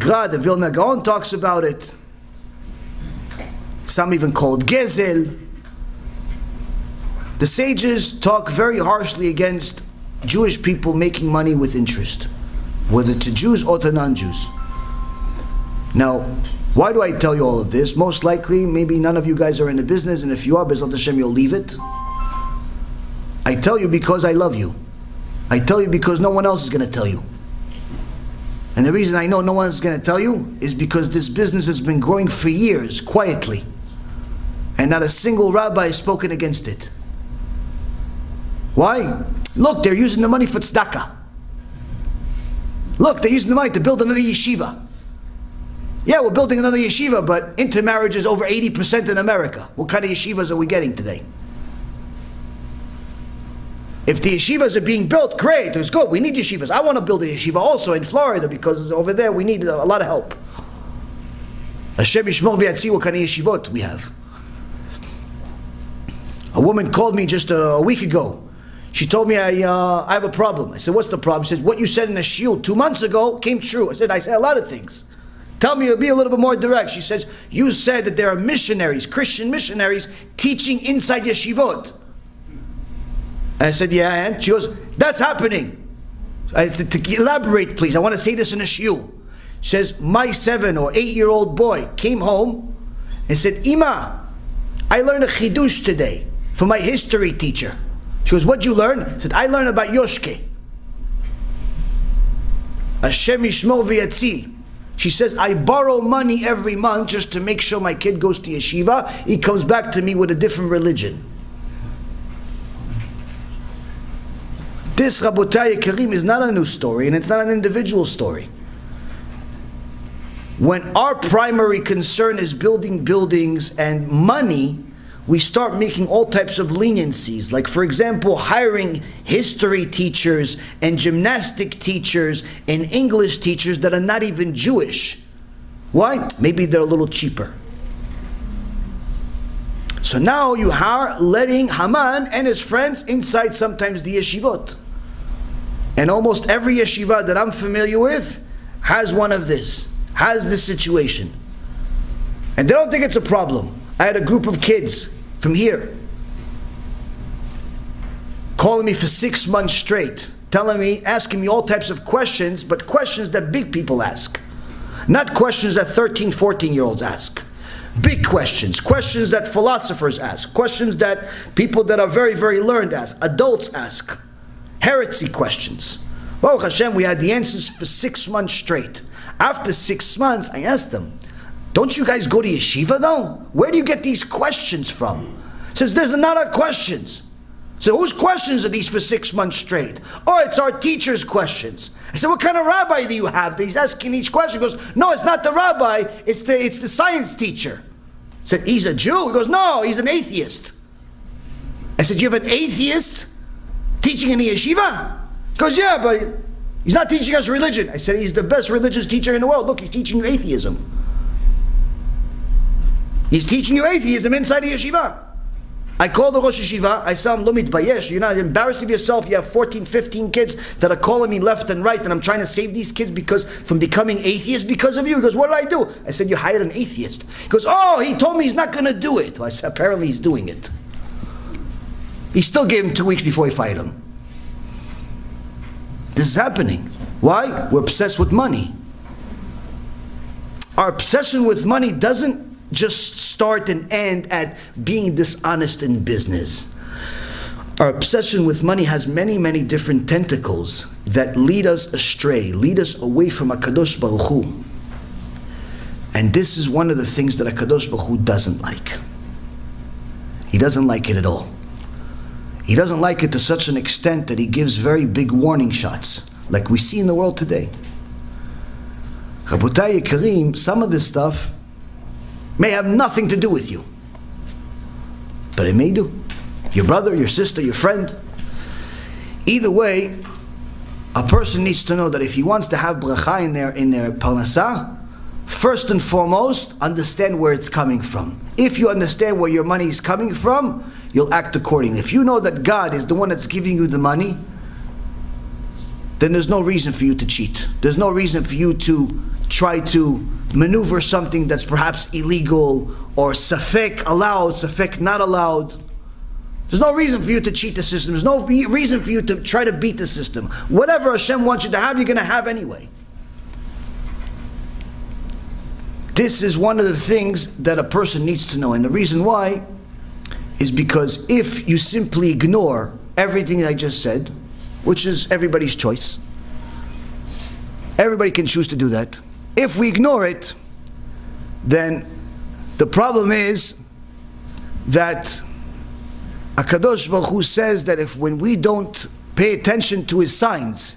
Gra, the Vilna Gaon talks about it. Some even called Gezel. The sages talk very harshly against Jewish people making money with interest, whether to Jews or to non-Jews. Now, why do I tell you all of this? Most likely, maybe none of you guys are in the business, and if you are, B'ezrat Hashem, you'll leave it. I tell you because I love you. I tell you because no one else is going to tell you. And the reason I know no one is going to tell you is because this business has been growing for years, quietly. And not a single rabbi has spoken against it. Why? Look, they're using the money for tzedakah. Look, they're using the money to build another yeshiva. Yeah, we're building another yeshiva, but intermarriage is over 80% in America. What kind of yeshivas are we getting today? If the yeshivas are being built, great, it's good. We need yeshivas. I want to build a yeshiva also in Florida because over there we need a lot of help. Hashem Yishmor v'Yatzi, what kind of yeshivot we have. A woman called me just a week ago. She told me I have a problem. I said, what's the problem? She said, what you said in the shiur 2 months ago came true. I said a lot of things. Tell me, be a little bit more direct. She says, you said that there are missionaries, Christian missionaries, teaching inside yeshivot. And I said, yeah, and? She goes, that's happening. I said, to elaborate, please. I want to say this in a shiur. She says, my 7 or 8-year-old boy came home and said, Ima, I learned a chidush today from my history teacher. She goes, what'd you learn? I said, I learned about Yoshke. Hashem yishmor v'yatzil. She says, I borrow money every month just to make sure my kid goes to yeshiva. He comes back to me with a different religion. This, Rabotai Karim, is not a new story, and it's not an individual story. When our primary concern is building buildings and money, we start making all types of leniencies. Like, for example, hiring history teachers and gymnastic teachers and English teachers that are not even Jewish. Why? Maybe they're a little cheaper. So now you are letting Haman and his friends inside sometimes the yeshivot. And almost every yeshiva that I'm familiar with has one of this, has this situation. And they don't think it's a problem. I had a group of kids from here calling me for 6 months straight, telling me, asking me all types of questions, but questions that big people ask. Not questions that 13, 14-year-olds ask. Big questions, questions that philosophers ask, questions that people that are very, very learned ask, adults ask. Heresy questions. Baruch Hashem, we had the answers for 6 months straight. After 6 months, I asked them, don't you guys go to yeshiva though? Where do you get these questions from? Says, there's not our questions. So whose questions are these for 6 months straight? Oh, it's our teacher's questions. I said, what kind of rabbi do you have that he's asking each question? He goes, no, it's not the rabbi, it's the science teacher. I said, he's a Jew? He goes, no, he's an atheist. I said, you have an atheist teaching in the yeshiva? He goes, yeah, but he's not teaching us religion. I said, he's the best religious teacher in the world. Look, he's teaching you atheism. He's teaching you atheism inside the yeshiva. I called the Rosh Yeshiva, I saw him, lo mitbayesh, you're not embarrassed of yourself, you have 14, 15 kids that are calling me left and right, and I'm trying to save these kids from becoming atheists because of you. He goes, what did I do? I said, you hired an atheist. He goes, oh, he told me he's not going to do it. Well, I said, apparently he's doing it. He still gave him 2 weeks before he fired him. This is happening. Why? We're obsessed with money. Our obsession with money doesn't just start and end at being dishonest in business. Our obsession with money has many, many different tentacles that lead us astray, lead us away from HaKadosh Baruch Hu. And this is one of the things that HaKadosh Baruch Hu doesn't like. He doesn't like it at all. He doesn't like it to such an extent that he gives very big warning shots, like we see in the world today. Rabotai Yekarim, some of this stuff may have nothing to do with you, but it may do. Your brother, your sister, your friend. Either way, a person needs to know that if he wants to have bracha in their parnasah, first and foremost, understand where it's coming from. If you understand where your money is coming from, you'll act accordingly. If you know that God is the one that's giving you the money, then there's no reason for you to cheat. There's no reason for you to try to maneuver something that's perhaps illegal or safek allowed, safek not allowed. There's no reason for you to cheat the system. There's no reason for you to try to beat the system. Whatever Hashem wants you to have, you're going to have anyway. This is one of the things that a person needs to know. And the reason why is because if you simply ignore everything I just said, which is everybody's choice, everybody can choose to do that. If we ignore it, then the problem is that HaKadosh Baruch Hu says that when we don't pay attention to his signs,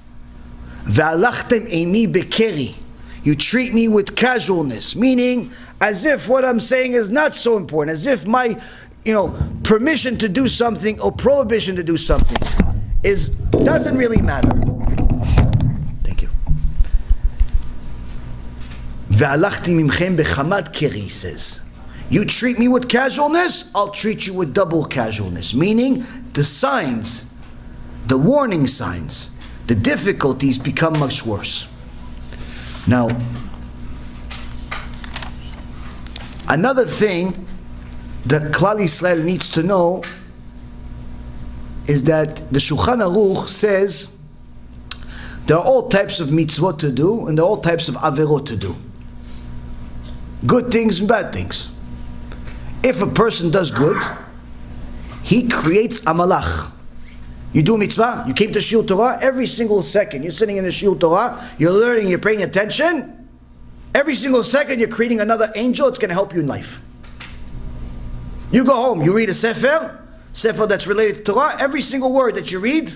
ve'alachtem eimi bekeri, you treat me with casualness, meaning as if what I'm saying is not so important, as if my permission to do something or prohibition to do something doesn't really matter. Thank you. Ve'alachti mimchem bechamat keri, he says. You treat me with casualness, I'll treat you with double casualness. Meaning, the signs, the warning signs, the difficulties become much worse. Now, another thing that Klal Yisrael needs to know is that the Shulchan Aruch says there are all types of mitzvot to do and there are all types of averot to do. Good things and bad things. If a person does good, he creates a malach. You do mitzvah, you came to Shiur Torah, every single second you're sitting in the Shiur Torah, you're learning, you're paying attention, every single second you're creating another angel, it's going to help you in life. You go home, you read a sefer that's related to Torah, every single word that you read,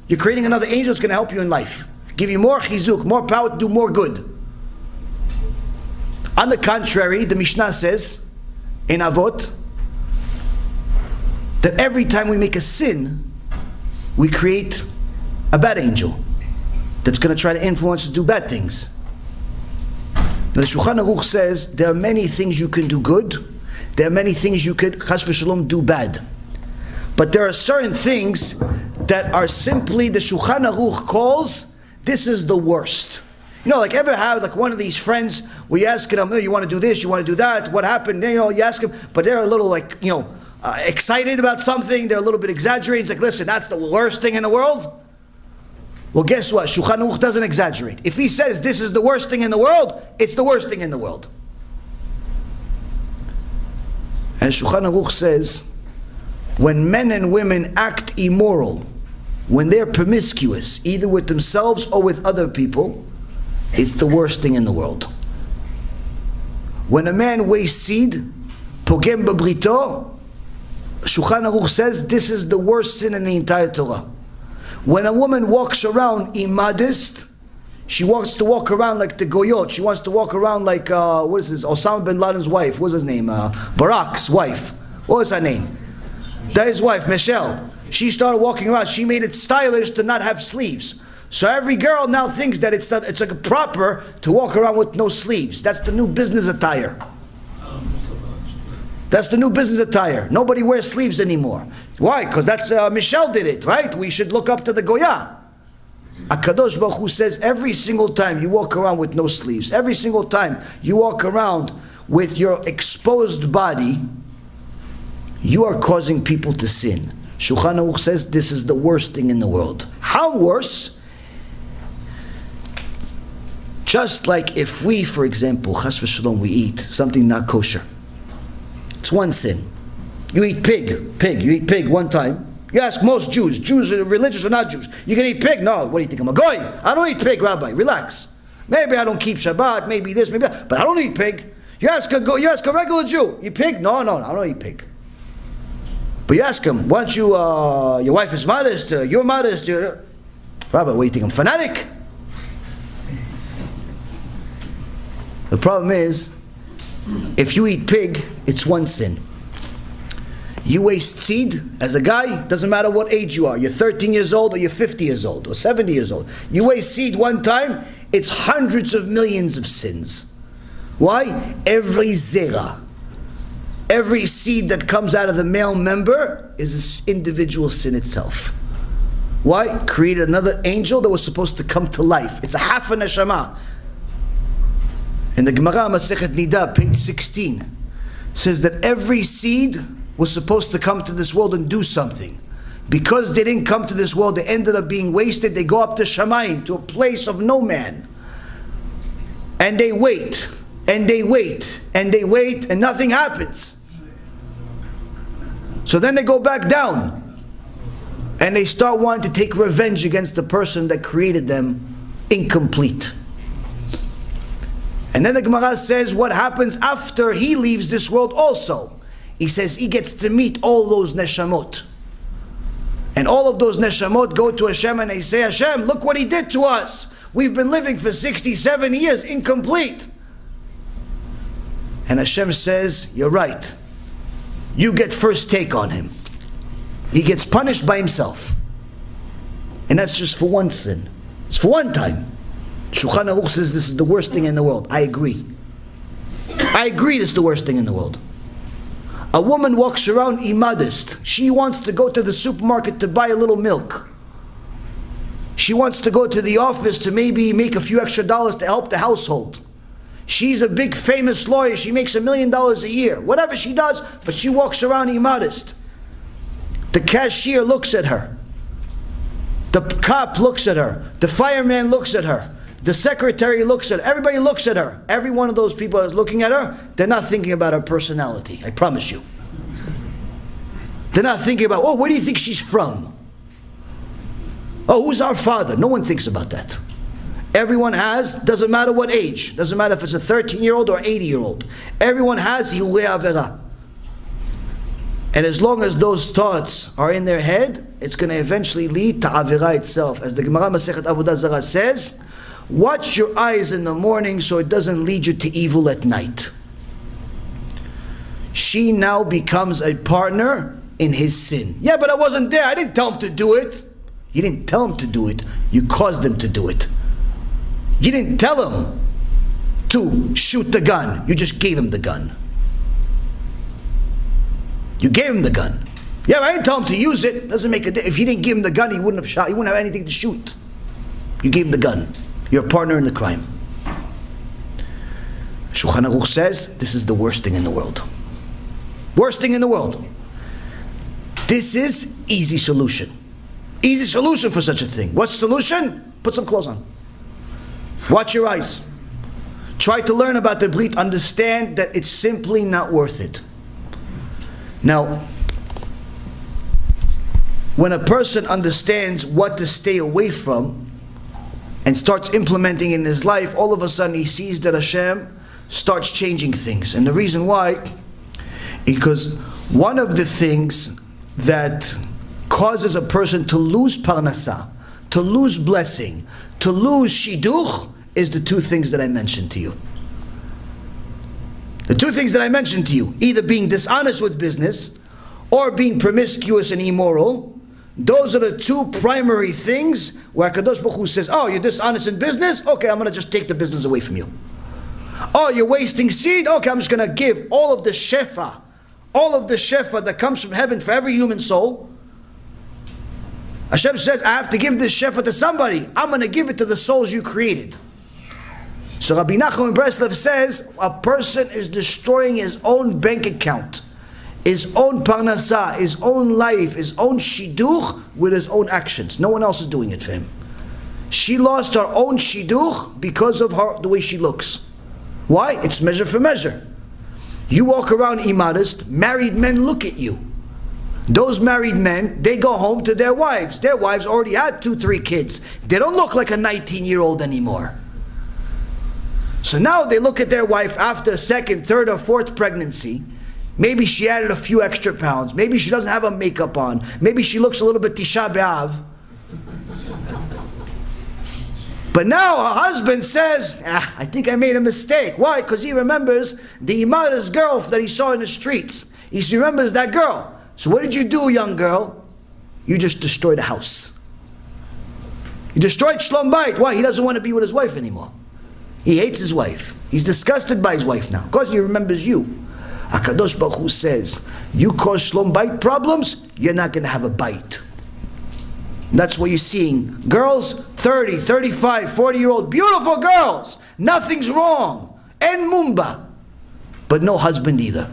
you're creating another angel, it's going to help you in life. Give you more chizuk, more power to do more good. On the contrary, the Mishnah says, in Avot, that every time we make a sin, we create a bad angel that's going to try to influence us to do bad things. The Shulchan Aruch says there are many things you can do good, there are many things you could, chas v'shalom, do bad. But there are certain things that are simply, the Shulchan Aruch calls, this is the worst. You know, like ever have like one of these friends where you ask them, oh, you want to do this, you want to do that, what happened? You know, you ask them, but they're a little like, you know, excited about something, they're a little bit exaggerating. It's like, listen, that's the worst thing in the world. Well, guess what? Shulchan Aruch doesn't exaggerate. If he says this is the worst thing in the world, it's the worst thing in the world. And Shulchan Aruch says, when men and women act immoral, when they're promiscuous, either with themselves or with other people, it's the worst thing in the world. When a man wastes seed, pogem b'brito, Shulchan Aruch says this is the worst sin in the entire Torah. When a woman walks around immodest, she wants to walk around like the Goyot. She wants to walk around like, what is this? Osama bin Laden's wife. What's his name? Barak's wife. What was her name? That his wife, Michelle. She started walking around. She made it stylish to not have sleeves. So every girl now thinks that it's like proper to walk around with no sleeves. That's the new business attire. That's the new business attire. Nobody wears sleeves anymore. Why? Because that's Michelle did it, right? We should look up to the Goya. HaKadosh Baruch Hu says every single time you walk around with no sleeves, every single time you walk around with your exposed body, you are causing people to sin. Shulchan Aruch says this is the worst thing in the world. How worse? Just like if we, for example, chas v'shalom, we eat something not kosher. It's one sin. You eat pig. You eat pig one time. You ask most Jews are religious or not Jews, you can eat pig? No, what do you think, I'm a goy? I don't eat pig, Rabbi, relax. Maybe I don't keep Shabbat, maybe this, maybe that, but I don't eat pig. You ask a regular Jew, you pig? No, I don't eat pig. But you ask him, why don't you, your wife is modest, you're modest, Rabbi, what do you think, I'm fanatic? The problem is, if you eat pig, it's one sin. You waste seed as a guy, doesn't matter what age you are. You're 13 years old or you're 50 years old or 70 years old. You waste seed one time, it's hundreds of millions of sins. Why? Every zera, every seed that comes out of the male member is this individual sin itself. Why? Created another angel that was supposed to come to life. It's a half a neshama. And the Gemara Masechet Nida, page 16, says that every seed was supposed to come to this world and do something. Because they didn't come to this world, they ended up being wasted. They go up to Shamayim, to a place of no man. And they wait, and they wait, and they wait, and nothing happens. So then they go back down. And they start wanting to take revenge against the person that created them incomplete. And then the Gemara says what happens after he leaves this world also. He says he gets to meet all those neshamot. And all of those neshamot go to Hashem and they say, Hashem, look what he did to us. We've been living for 67 years, incomplete. And Hashem says, you're right. You get first take on him. He gets punished by himself. And that's just for one sin. It's for one time. Shulchan Aruch says this is the worst thing in the world. I agree. I agree this is the worst thing in the world. A woman walks around immodest. She wants to go to the supermarket to buy a little milk. She wants to go to the office to maybe make a few extra dollars to help the household. She's a big famous lawyer. She makes $1 million a year. Whatever she does, but she walks around immodest. The cashier looks at her. The cop looks at her. The fireman looks at her. The secretary looks at her. Everybody looks at her. Every one of those people is looking at her. They're not thinking about her personality. I promise you. They're not thinking about, oh, where do you think she's from? Oh, who's our father? No one thinks about that. Everyone has, doesn't matter what age. Doesn't matter if it's a 13-year-old or 80-year-old. Everyone has Hilui Avera. And as long as those thoughts are in their head, it's going to eventually lead to Avera itself. As the Gemara Masechet Avodah Zarah says, watch your eyes in the morning so it doesn't lead you to evil at night. She now becomes a partner in his sin. Yeah, but I wasn't there. I didn't tell him to do it. You didn't tell him to do it. You caused him to do it. You didn't tell him to shoot the gun. You just gave him the gun. You gave him the gun. Yeah, but I didn't tell him to use it. Doesn't make a difference. If you didn't give him the gun, he wouldn't have shot. He wouldn't have anything to shoot. You gave him the gun. You're a partner in the crime. Shulchan Aruch says this is the worst thing in the world. Worst thing in the world. This is easy solution. Easy solution for such a thing. What's the solution? Put some clothes on. Watch your eyes. Try to learn about the Brit. Understand that it's simply not worth it. Now, when a person understands what to stay away from and starts implementing in his life, all of a sudden he sees that Hashem starts changing things. And the reason why, because one of the things that causes a person to lose parnasa, to lose blessing, to lose shidduch, is the two things that I mentioned to you. The two things that I mentioned to you, either being dishonest with business or being promiscuous and immoral. Those are the two primary things where HaKadosh Baruch Hu says, oh, you're dishonest in business? Okay, I'm going to just take the business away from you. Oh, you're wasting seed? Okay, I'm just going to give all of the shefa that comes from heaven for every human soul. Hashem says, I have to give this shefa to somebody. I'm going to give it to the souls you created. So Rabbi Nachum in Breslev says, a person is destroying his own bank account, his own parnasa, his own life, his own shidduch with his own actions. No one else is doing it for him. She lost her own shidduch because of the way she looks. Why? It's measure for measure. You walk around immodest, married men look at you. Those married men, they go home to their wives. Their wives already had 2-3 kids. They don't look like a 19-year-old anymore. So now they look at their wife after a second, third, or fourth pregnancy. Maybe she added a few extra pounds. Maybe she doesn't have her makeup on. Maybe she looks a little bit Tisha B'Av. But now her husband says, I think I made a mistake. Why? Because he remembers the immodest girl that he saw in the streets. He remembers that girl. So what did you do, young girl? You just destroyed a house. You destroyed Shlom Bayit. Why? He doesn't want to be with his wife anymore. He hates his wife. He's disgusted by his wife now because he remembers you. HaKadosh Baruch Hu says, you cause Shlom Bayit problems, you're not going to have a bite. That's what you're seeing. Girls, 30, 35, 40-year-old, beautiful girls. Nothing's wrong. En mumba. But no husband either.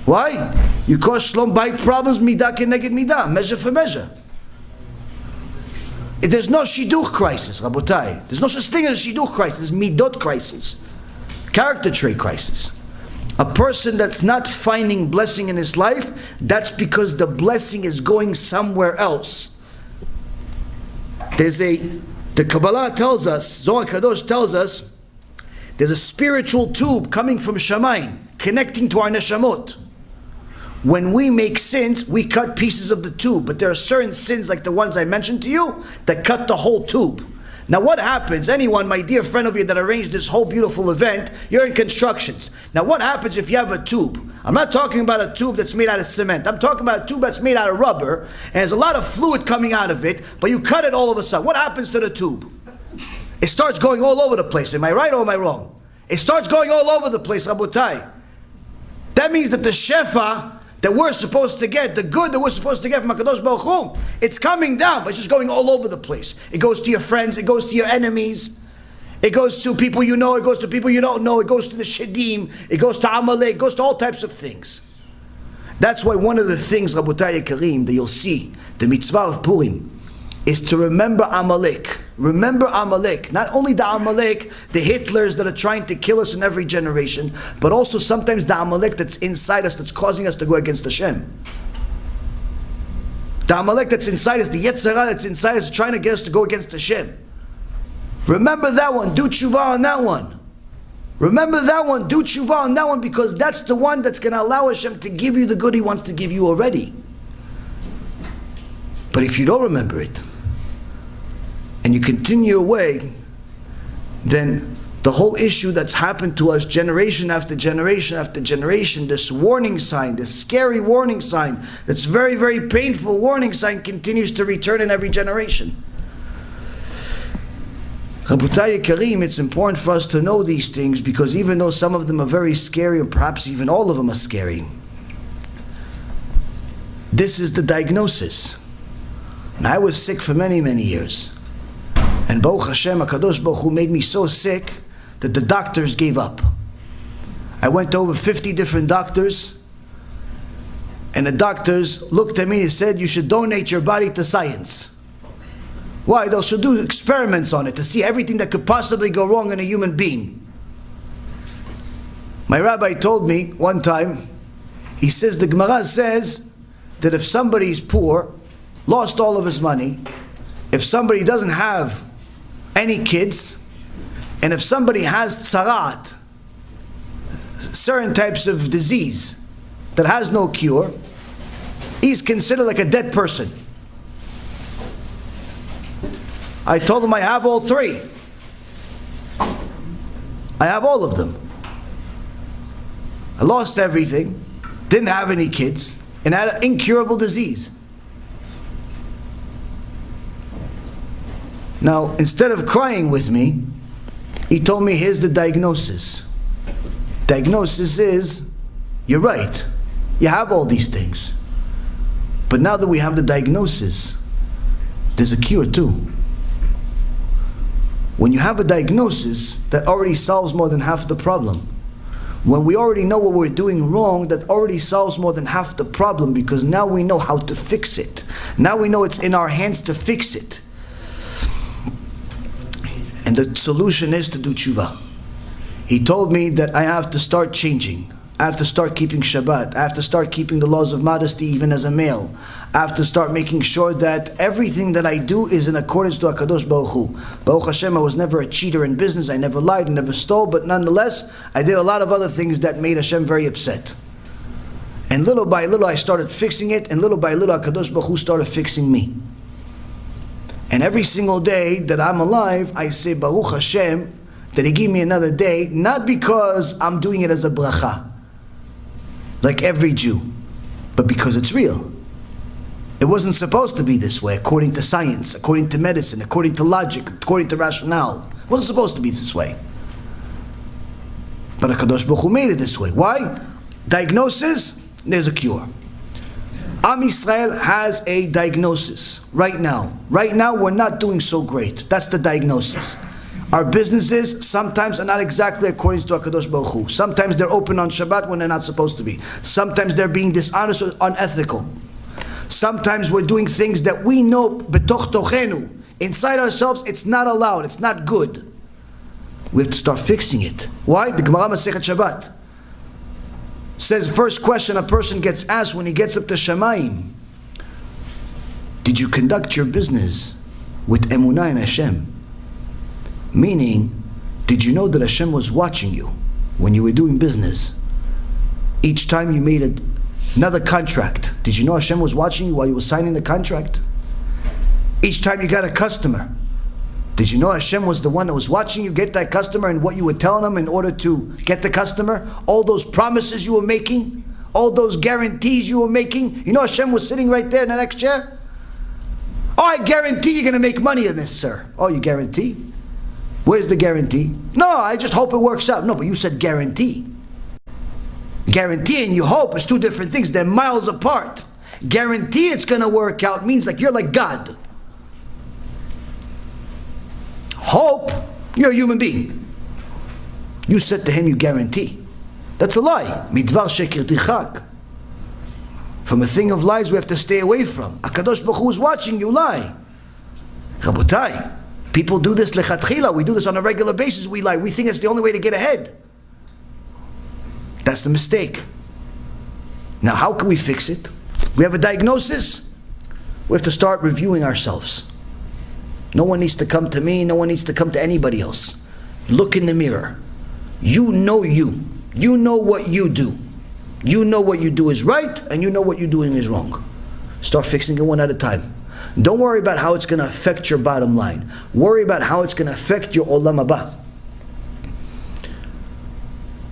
Why? You cause Shlom Bayit problems, midah keneged midah, measure for measure. There's no shidduch crisis, Rabotai. There's no such thing as a shidduch crisis. There's midot crisis. Character trait crisis. A person that's not finding blessing in his life, that's because the blessing is going somewhere else. The Kabbalah tells us, Zohar Kadosh tells us, there's a spiritual tube coming from Shamayim, connecting to our neshamot. When we make sins, we cut pieces of the tube, but there are certain sins like the ones I mentioned to you that cut the whole tube. Now what happens, anyone, my dear friend of you that arranged this whole beautiful event, you're in constructions. Now what happens if you have a tube? I'm not talking about a tube that's made out of cement. I'm talking about a tube that's made out of rubber, and there's a lot of fluid coming out of it, but you cut it all of a sudden. What happens to the tube? It starts going all over the place. Am I right or am I wrong? It starts going all over the place, Rabotai. That means that the shefa that we're supposed to get, the good that we're supposed to get from HaKadosh Baruch Hu, it's coming down, but it's just going all over the place. It goes to your friends, it goes to your enemies, it goes to people you know, it goes to people you don't know, it goes to the Shedim, it goes to Amalek, it goes to all types of things. That's why one of the things, Rabotai Yekarim, that you'll see, the mitzvah of Purim, is to remember Amalek. Remember Amalek. Not only the Amalek, the Hitlers that are trying to kill us in every generation, but also sometimes the Amalek that's inside us, that's causing us to go against Hashem. The Amalek that's inside us, the Yetzer Hara that's inside us, trying to get us to go against Hashem. Remember that one. Do tshuva on that one. Remember that one. Do tshuva on that one, because that's the one that's going to allow Hashem to give you the good He wants to give you already. But if you don't remember it, and you continue your way, then the whole issue that's happened to us generation after generation after generation, this warning sign, this scary warning sign, this very, very painful warning sign continues to return in every generation. Rabotai Yekarim, it's important for us to know these things, because even though some of them are very scary, or perhaps even all of them are scary, this is the diagnosis. And I was sick for many, many years. And Baruch Hashem, HaKadosh Baruch Hu made me so sick that the doctors gave up. I went to over 50 different doctors, and the doctors looked at me and said, you should donate your body to science. Why? They should do experiments on it to see everything that could possibly go wrong in a human being. My rabbi told me one time, he says, the Gemara says that if somebody is poor, lost all of his money, if somebody doesn't have any kids, and if somebody has tsarat, certain types of disease that has no cure, he's considered like a dead person. I told him I have all three. I have all of them. I lost everything, didn't have any kids, and had an incurable disease. Now, instead of crying with me, he told me, here's the diagnosis. Diagnosis is, you're right, you have all these things. But now that we have the diagnosis, there's a cure too. When you have a diagnosis, that already solves more than half the problem. When we already know what we're doing wrong, that already solves more than half the problem, because now we know how to fix it. Now we know it's in our hands to fix it. And the solution is to do tshuva. He told me that I have to start changing. I have to start keeping Shabbat. I have to start keeping the laws of modesty even as a male. I have to start making sure that everything that I do is in accordance to HaKadosh Baruch Hu. Baruch Hashem, I was never a cheater in business. I never lied, I never stole, but nonetheless, I did a lot of other things that made Hashem very upset. And little by little I started fixing it, and little by little HaKadosh Baruch Hu started fixing me. And every single day that I'm alive, I say Baruch Hashem, that He gave me another day, not because I'm doing it as a bracha, like every Jew, but because it's real. It wasn't supposed to be this way, according to science, according to medicine, according to logic, according to rationale. It wasn't supposed to be this way. But HaKadosh Baruch Hu made it this way. Why? Diagnosis, there's a cure. Am Yisrael has a diagnosis right now. Right now we're not doing so great. That's the diagnosis. Our businesses sometimes are not exactly according to HaKadosh Baruch Hu. Sometimes they're open on Shabbat when they're not supposed to be. Sometimes they're being dishonest or unethical. Sometimes we're doing things that we know betoch tochenu, inside ourselves, it's not allowed, it's not good. We have to start fixing it. Why? The Gemara Masechet Shabbat says, first question a person gets asked when he gets up to Shamayim: did you conduct your business with emunah in Hashem? Meaning, did you know that Hashem was watching you when you were doing business? Each time you made another contract, did you know Hashem was watching you while you were signing the contract? Each time you got a customer, did you know Hashem was the one that was watching you get that customer and what you were telling them in order to get the customer? All those promises you were making, all those guarantees you were making. You know Hashem was sitting right there in the next chair. Oh, I guarantee you're going to make money in this, sir. Oh, you guarantee? Where's the guarantee? No, I just hope it works out. No, but you said guarantee. Guarantee and you hope is two different things. They're miles apart. Guarantee it's going to work out means like you're like God. Hope, you're a human being. You said to him you guarantee. That's a lie. Midvar sheker tichak. From a thing of lies we have to stay away from. HaKadosh Baruch Hu is watching you lie. Rabotai, people do this lechatchila. We do this on a regular basis. We lie. We think it's the only way to get ahead. That's the mistake. Now, how can we fix it? We have a diagnosis. We have to start reviewing ourselves. No one needs to come to me. No one needs to come to anybody else. Look in the mirror. You know you. You know what you do. You know what you do is right, and you know what you're doing is wrong. Start fixing it one at a time. Don't worry about how it's going to affect your bottom line. Worry about how it's going to affect your olam haba.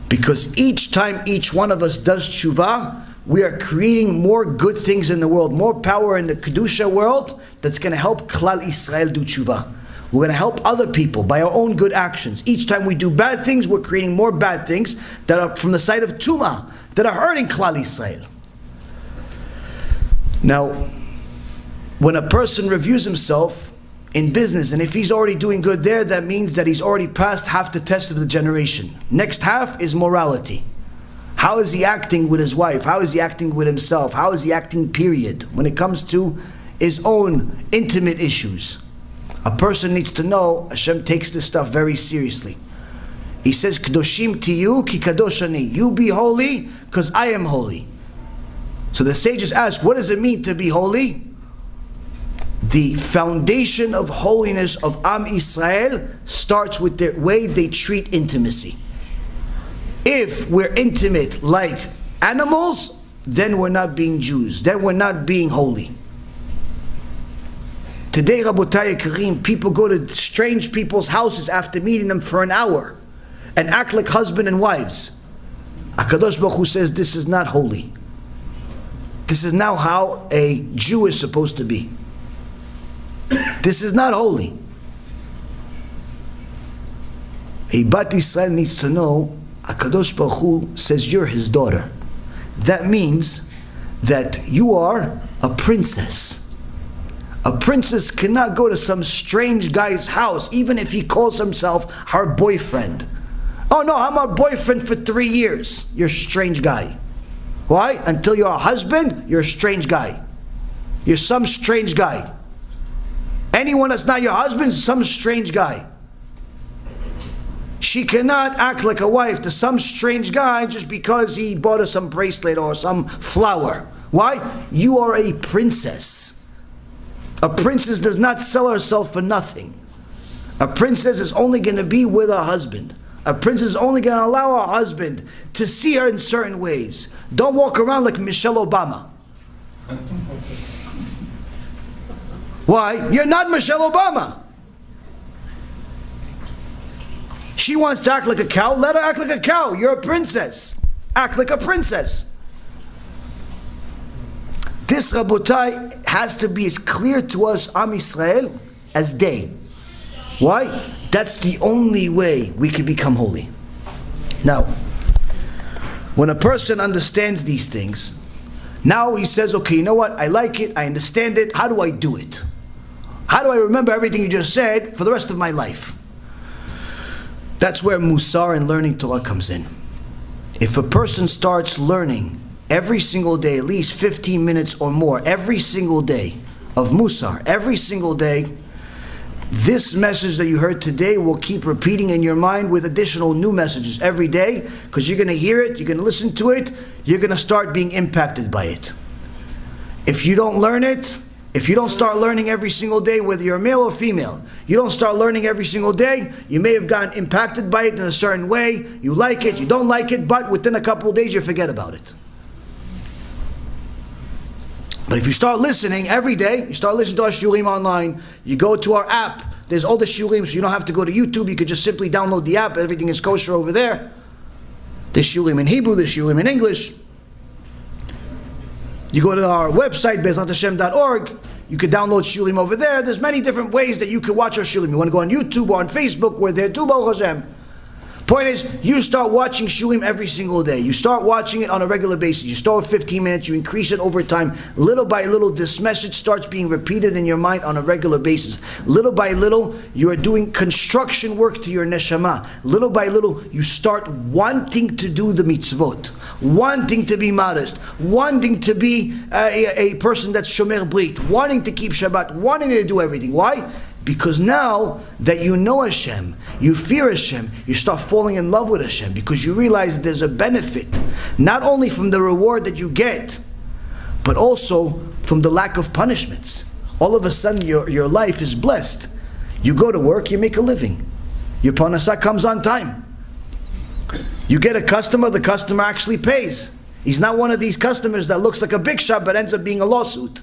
Because each time each one of us does tshuva, we are creating more good things in the world, more power in the Kedusha world that's going to help Klal Yisrael do tshuva. We're going to help other people by our own good actions. Each time we do bad things, we're creating more bad things that are from the side of Tumah, that are hurting Klal Yisrael. Now, when a person reviews himself in business, and if he's already doing good there, that means that he's already passed half the test of the generation. Next half is morality. How is he acting with his wife? How is he acting with himself? How is he acting, period, when it comes to his own intimate issues? A person needs to know Hashem takes this stuff very seriously. He says, Kedoshim tiyu ki kadosh ani. You be holy because I am holy. So the sages ask, what does it mean to be holy? The foundation of holiness of Am Yisrael starts with the way they treat intimacy. If we're intimate like animals, then we're not being Jews. Then we're not being holy. Today, Rabotai Kareem, people go to strange people's houses after meeting them for an hour and act like husband and wives. HaKadosh Baruch Hu says this is not holy. This is not how a Jew is supposed to be. This is not holy. A Bat Yisrael needs to know HaKadosh Baruch Hu says you're his daughter. That means that you are a princess. A princess cannot go to some strange guy's house, even if he calls himself her boyfriend. Oh no, I'm her boyfriend for 3 years. You're a strange guy. Why? Until you're a husband, you're a strange guy. You're some strange guy. Anyone that's not your husband is some strange guy. She cannot act like a wife to some strange guy just because he bought her some bracelet or some flower. Why? You are a princess. A princess does not sell herself for nothing. A princess is only going to be with her husband. A princess is only going to allow her husband to see her in certain ways. Don't walk around like Michelle Obama. Why? You're not Michelle Obama. She wants to act like a cow. Let her act like a cow. You're a princess. Act like a princess. This, Rabotai, has to be as clear to us, Am Yisrael, as day. Why? That's the only way we can become holy. Now, when a person understands these things, now he says, okay, you know what? I like it. I understand it. How do I do it? How do I remember everything you just said for the rest of my life? That's where Musar and learning Torah comes in. If a person starts learning every single day, at least 15 minutes or more, every single day of Musar, every single day, this message that you heard today will keep repeating in your mind with additional new messages every day, because you're going to hear it, you're going to listen to it, you're going to start being impacted by it. If you don't learn it, if you don't start learning every single day, whether you're male or female, you don't start learning every single day, you may have gotten impacted by it in a certain way, you like it, you don't like it, but within a couple of days you forget about it. But if you start listening every day, you start listening to our shiurim online, you go to our app, there's all the shiurim, so you don't have to go to YouTube, you could just simply download the app, everything is kosher over there. There's shiurim in Hebrew, there's shiurim in English. You go to our website, bezratashem.org, you could download shiurim over there. There's many different ways that you could watch our shiurim. You want to go on YouTube or on Facebook, we're there too, Baruch Hashem. Point is, you start watching Shurim every single day. You start watching it on a regular basis. You start with 15 minutes, you increase it over time. Little by little, this message starts being repeated in your mind on a regular basis. Little by little, you are doing construction work to your neshama. Little by little, you start wanting to do the mitzvot, wanting to be modest, wanting to be a person that's shomer brit, wanting to keep Shabbat, wanting to do everything. Why? Because now that you know Hashem, you fear Hashem, you start falling in love with Hashem because you realize that there's a benefit, not only from the reward that you get, but also from the lack of punishments. All of a sudden your life is blessed. You go to work, you make a living. Your parnasah comes on time. You get a customer, the customer actually pays. He's not one of these customers that looks like a big shot but ends up being a lawsuit.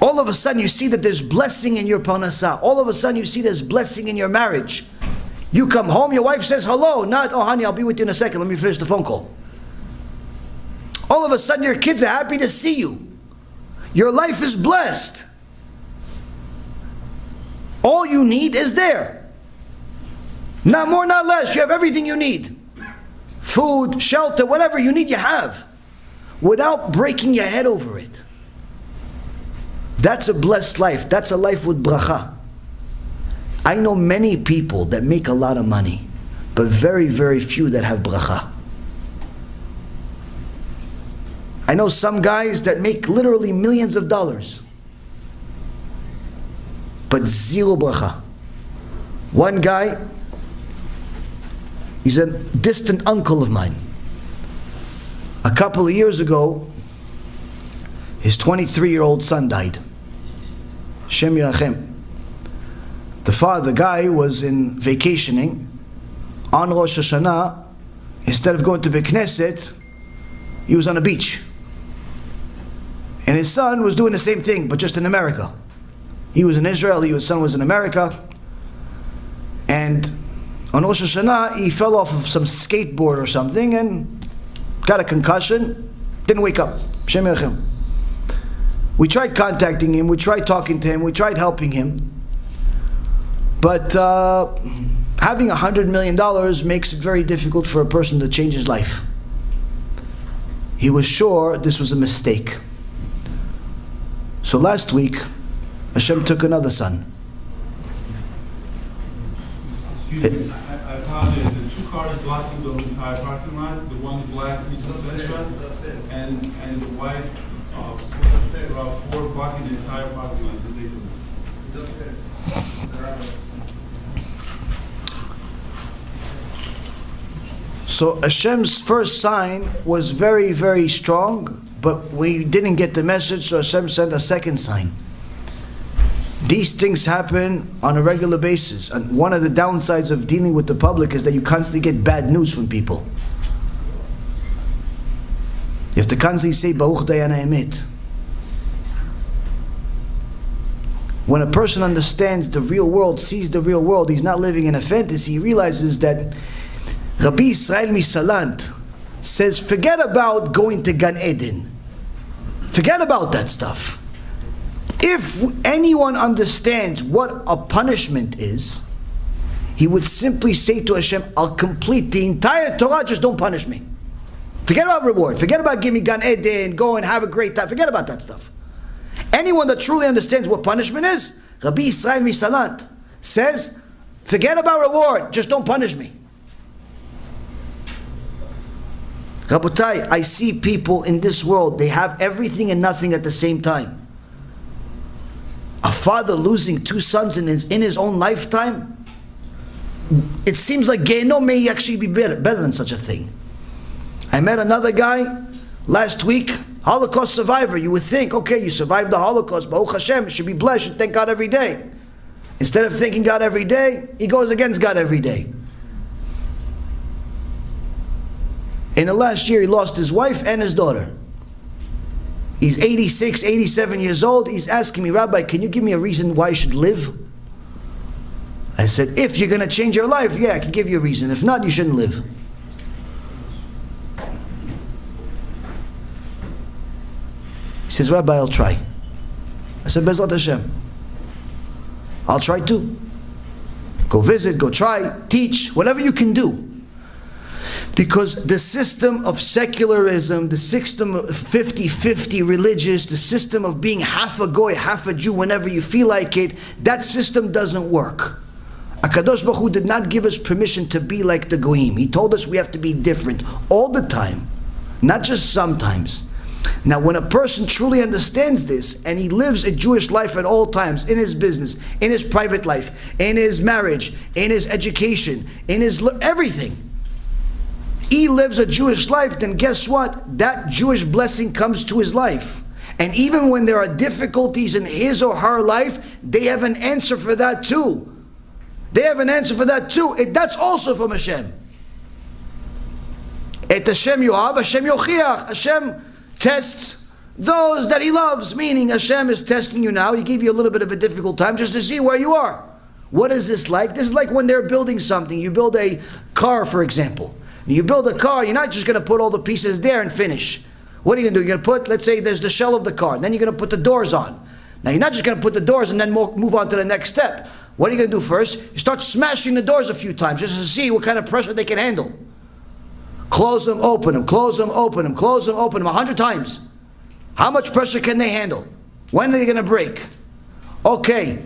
All of a sudden you see that there's blessing in your parnasah. All of a sudden you see there's blessing in your marriage. You come home, your wife says hello, not, oh honey, I'll be with you in a second, let me finish the phone call. All of a sudden your kids are happy to see you. Your life is blessed. All you need is there. Not more, not less. You have everything you need. Food, shelter, whatever you need, you have. Without breaking your head over it. That's a blessed life. That's a life with bracha. I know many people that make a lot of money, but very, very few that have bracha. I know some guys that make literally millions of dollars, but zero bracha. One guy, he's a distant uncle of mine. A couple of years ago, his 23-year-old son died. Shem Yachem. The guy was in vacationing on Rosh Hashanah. Instead of going to Beit Knesset, he was on a beach. And his son was doing the same thing, but just in America. He was in Israel, his son was in America. And on Rosh Hashanah, he fell off of some skateboard or something and got a concussion, didn't wake up. Shem Yachem. We tried contacting him, we tried talking to him, we tried helping him. But having $100 million makes it very difficult for a person to change his life. He was sure this was a mistake. So last week, Hashem took another son. Excuse me, I found it. The two cars blocking the entire parking lot. The one black Nissan Sentra and the white Ford blocking the entire parking lot. Did they do it? So Hashem's first sign was very, very strong, but we didn't get the message, so Hashem sent a second sign. These things happen on a regular basis, and one of the downsides of dealing with the public is that you constantly get bad news from people. You have to constantly say Baruch Dayan Ha'emet. When a person understands the real world, sees the real world, he's not living in a fantasy, he realizes that Rabbi Israel Misalant says, forget about going to Gan Eden. Forget about that stuff. If anyone understands what a punishment is, he would simply say to Hashem, I'll complete the entire Torah, just don't punish me. Forget about reward. Forget about giving me Gan Eden, go and have a great time. Forget about that stuff. Anyone that truly understands what punishment is, Rabbi Israel Misalant says, forget about reward, just don't punish me. Rabotai, I see people in this world, they have everything and nothing at the same time. A father losing two sons in his own lifetime, it seems like Gehenom may actually be better than such a thing. I met another guy last week, Holocaust survivor. You would think, okay, you survived the Holocaust, Baruch Hashem, you should be blessed, you should thank God every day. Instead of thanking God every day, he goes against God every day. In the last year, he lost his wife and his daughter. He's 86, 87 years old. He's asking me, Rabbi, can you give me a reason why I should live? I said, if you're going to change your life, yeah, I can give you a reason. If not, you shouldn't live. He says, Rabbi, I'll try. I said, Bezrat Hashem. I'll try too. Go visit, go try, teach, whatever you can do. Because the system of secularism, the system of 50-50 religious, the system of being half a goy, half a Jew whenever you feel like it, that system doesn't work. HaKadosh Baruch Hu did not give us permission to be like the goyim. He told us we have to be different all the time, not just sometimes. Now, when a person truly understands this, and he lives a Jewish life at all times, in his business, in his private life, in his marriage, in his education, in his everything, he lives a Jewish life, then guess what? That Jewish blessing comes to his life. And even when there are difficulties in his or her life, they have an answer for that too. They have an answer for that too. That's also from Hashem. Et Hashem yoav, Hashem yochiach. Hashem tests those that He loves. Meaning Hashem is testing you now. He gave you a little bit of a difficult time just to see where you are. What is this like? This is like when they're building something. You build a car, for example. You build a car, you're not just going to put all the pieces there and finish. What are you going to do? You're going to put, let's say there's the shell of the car, and then you're going to put the doors on. Now you're not just going to put the doors and then move on to the next step. What are you going to do first? You start smashing the doors a few times just to see what kind of pressure they can handle. Close them, open them, close them, open them, close them, open them 100 times. How much pressure can they handle? When are they going to break? Okay,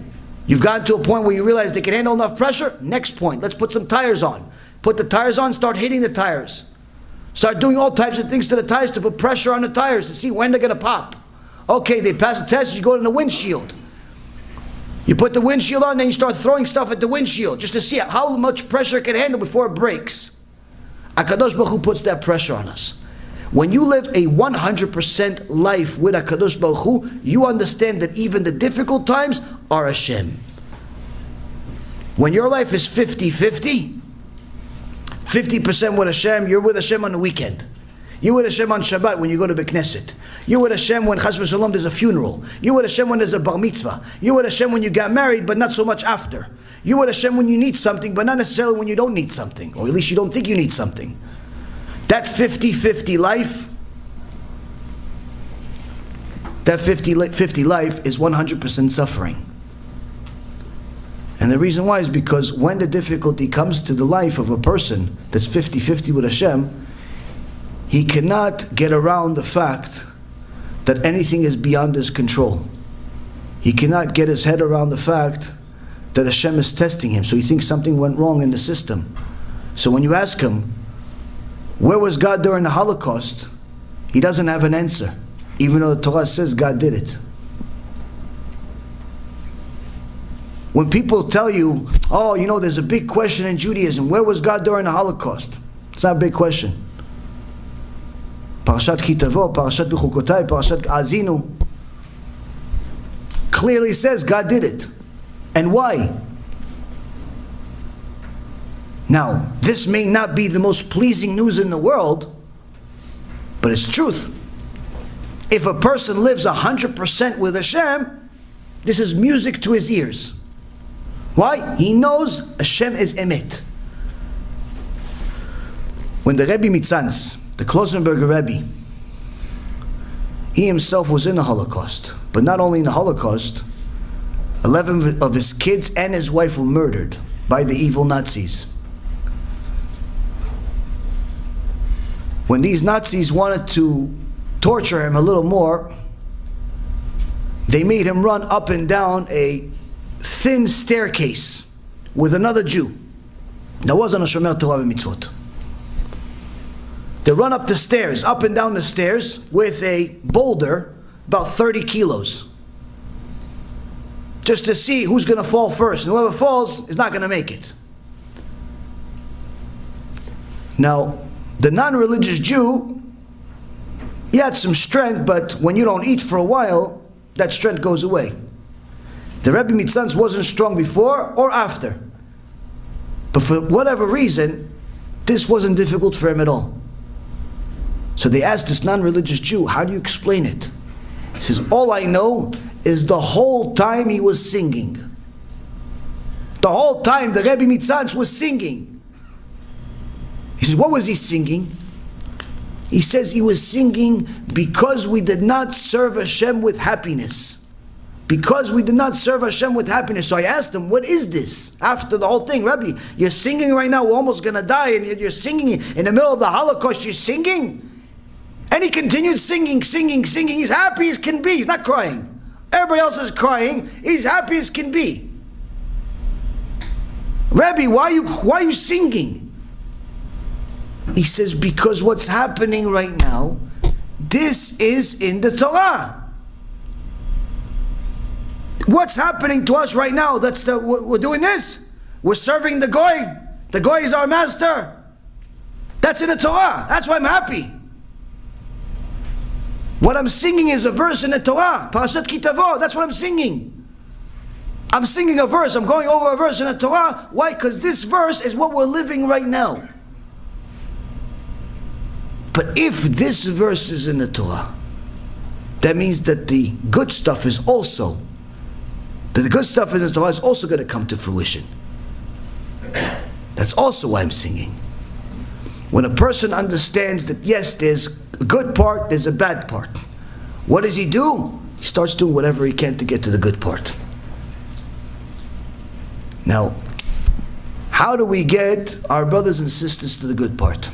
you've gotten to a point where you realize they can handle enough pressure. Next point, let's put some tires on. Put the tires on, start hitting the tires. Start doing all types of things to the tires to put pressure on the tires to see when they're going to pop. Okay, they pass the test, you go to the windshield. You put the windshield on, then you start throwing stuff at the windshield just to see how much pressure it can handle before it breaks. HaKadosh Baruch Hu puts that pressure on us. When you live a 100% life with HaKadosh Baruch Hu, you understand that even the difficult times are Hashem. When your life is 50-50, 50% with Hashem, you're with Hashem on the weekend. You're with Hashem on Shabbat when you go to Beit Knesset. You're with Hashem when Chas v'Shalom there's a funeral. You're with Hashem when there's a bar mitzvah. You're with Hashem when you got married, but not so much after. You're with Hashem when you need something, but not necessarily when you don't need something. Or at least you don't think you need something. That 50-50 life, that 50-50 life is 100% suffering. And the reason why is because when the difficulty comes to the life of a person that's 50-50 with Hashem, he cannot get around the fact that anything is beyond his control. He cannot get his head around the fact that Hashem is testing him, so he thinks something went wrong in the system. So when you ask him, where was God during the Holocaust? He doesn't have an answer, even though the Torah says God did it. When people tell you, oh, you know, there's a big question in Judaism, where was God during the Holocaust? It's not a big question. Parashat Kitavo, Parashat Bechukotai, Parashat Azinu clearly says God did it. And why? Now, this may not be the most pleasing news in the world, but it's truth. If a person lives 100% with Hashem, this is music to his ears. Why? He knows Hashem is Emet. When the Rebbe Mitzanz, the Klosenberger Rebbe, he himself was in the Holocaust, but not only in the Holocaust, 11 of his kids and his wife were murdered by the evil Nazis. When these Nazis wanted to torture him a little more, they made him run up and down a thin staircase with another Jew. That wasn't a Shomer Torah v'Mitzvot. They run up the stairs, up and down the stairs with a boulder about 30 kilos. Just to see who's going to fall first. And whoever falls is not going to make it. Now, the non-religious Jew, he had some strength, but when you don't eat for a while, that strength goes away. The Rebbe Mitzanz wasn't strong before or after. But for whatever reason, this wasn't difficult for him at all. So they asked this non-religious Jew, how do you explain it? He says, all I know is the whole time he was singing. The whole time the Rebbe Mitzanz was singing. He says, what was he singing? He says he was singing because we did not serve Hashem with happiness. because we did not serve Hashem with happiness. So I asked him, what is this? After the whole thing, Rabbi, you're singing right now, we're almost going to die, and you're singing in the middle of the Holocaust, you're singing? And he continued singing. He's happy as can be. He's not crying. Everybody else is crying. He's happy as can be. Rabbi, why are you singing? He says, because what's happening right now, this is in the Torah. What's happening to us right now? We're doing this. We're serving the Goy. The Goy is our master. That's in the Torah. That's why I'm happy. What I'm singing is a verse in the Torah. Parashat Ki Tavo. That's what I'm singing. I'm singing a verse. I'm going over a verse in the Torah. Why? Because this verse is what we're living right now. But if this verse is in the Torah, that means that the good stuff in the Torah is also going to come to fruition. That's also why I'm singing. When a person understands that yes, there's a good part, there's a bad part. What does he do? He starts doing whatever he can to get to the good part. Now, how do we get our brothers and sisters to the good part?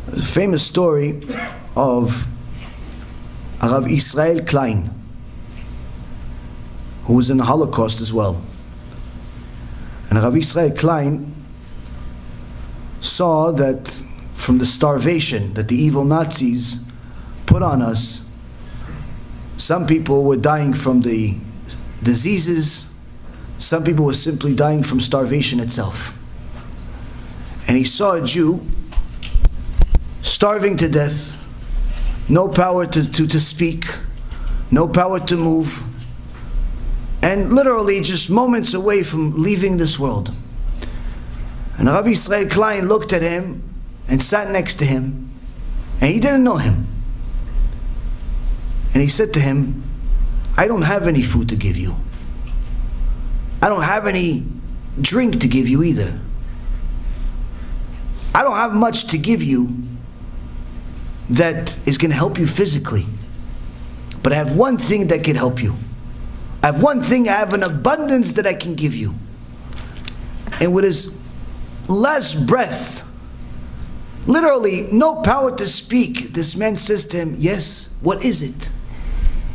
There's a famous story of Rav Israel Klein, who was in the Holocaust as well. And Rav Israel Klein saw that from the starvation that the evil Nazis put on us, some people were dying from the diseases, some people were simply dying from starvation itself. And he saw a Jew starving to death, no power to speak, no power to move, and literally just moments away from leaving this world. And Rabbi Israel Klein looked at him and sat next to him, and he didn't know him. And he said to him, I don't have any food to give you. I don't have any drink to give you either. I don't have much to give you that is going to help you physically. But I have one thing that can help you. I have one thing, I have an abundance that I can give you. And with his last breath, literally no power to speak, this man says to him, yes, what is it?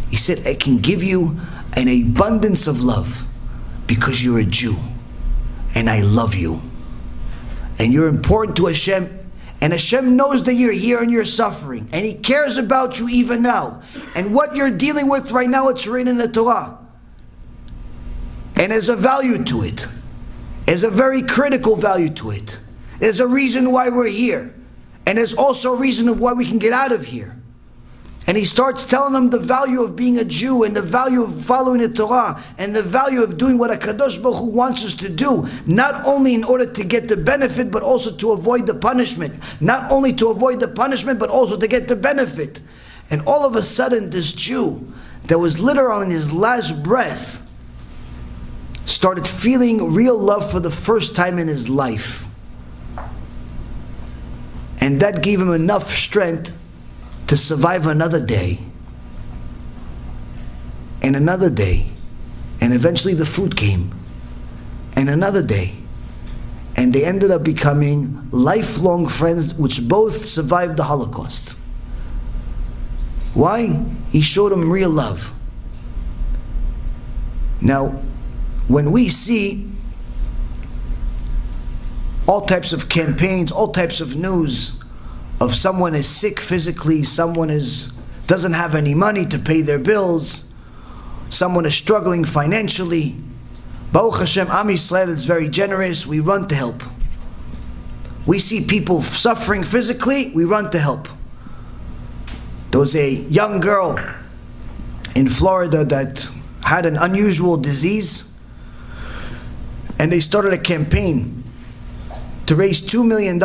He said, I can give you an abundance of love because you're a Jew and I love you. And you're important to Hashem, and Hashem knows that you're here and you're suffering, and He cares about you even now. And what you're dealing with right now, it's written in the Torah. And there's a value to it. There's a very critical value to it. There's a reason why we're here. And there's also a reason of why we can get out of here. And he starts telling them the value of being a Jew, and the value of following the Torah, and the value of doing what HaKadosh Baruch Hu wants us to do, not only in order to get the benefit, but also to avoid the punishment. Not only to avoid the punishment, but also to get the benefit. And all of a sudden, this Jew that was literally in his last breath started feeling real love for the first time in his life. And that gave him enough strength to survive another day, and another day, and eventually the food came, and another day, and they ended up becoming lifelong friends, which both survived the Holocaust. Why? He showed them real love. Now, when we see all types of campaigns, all types of news of someone is sick physically, someone doesn't have any money to pay their bills, someone is struggling financially, Baruch Hashem, Am Yisrael is very generous, we run to help. We see people suffering physically, we run to help. There was a young girl in Florida that had an unusual disease, and they started a campaign to raise $2 million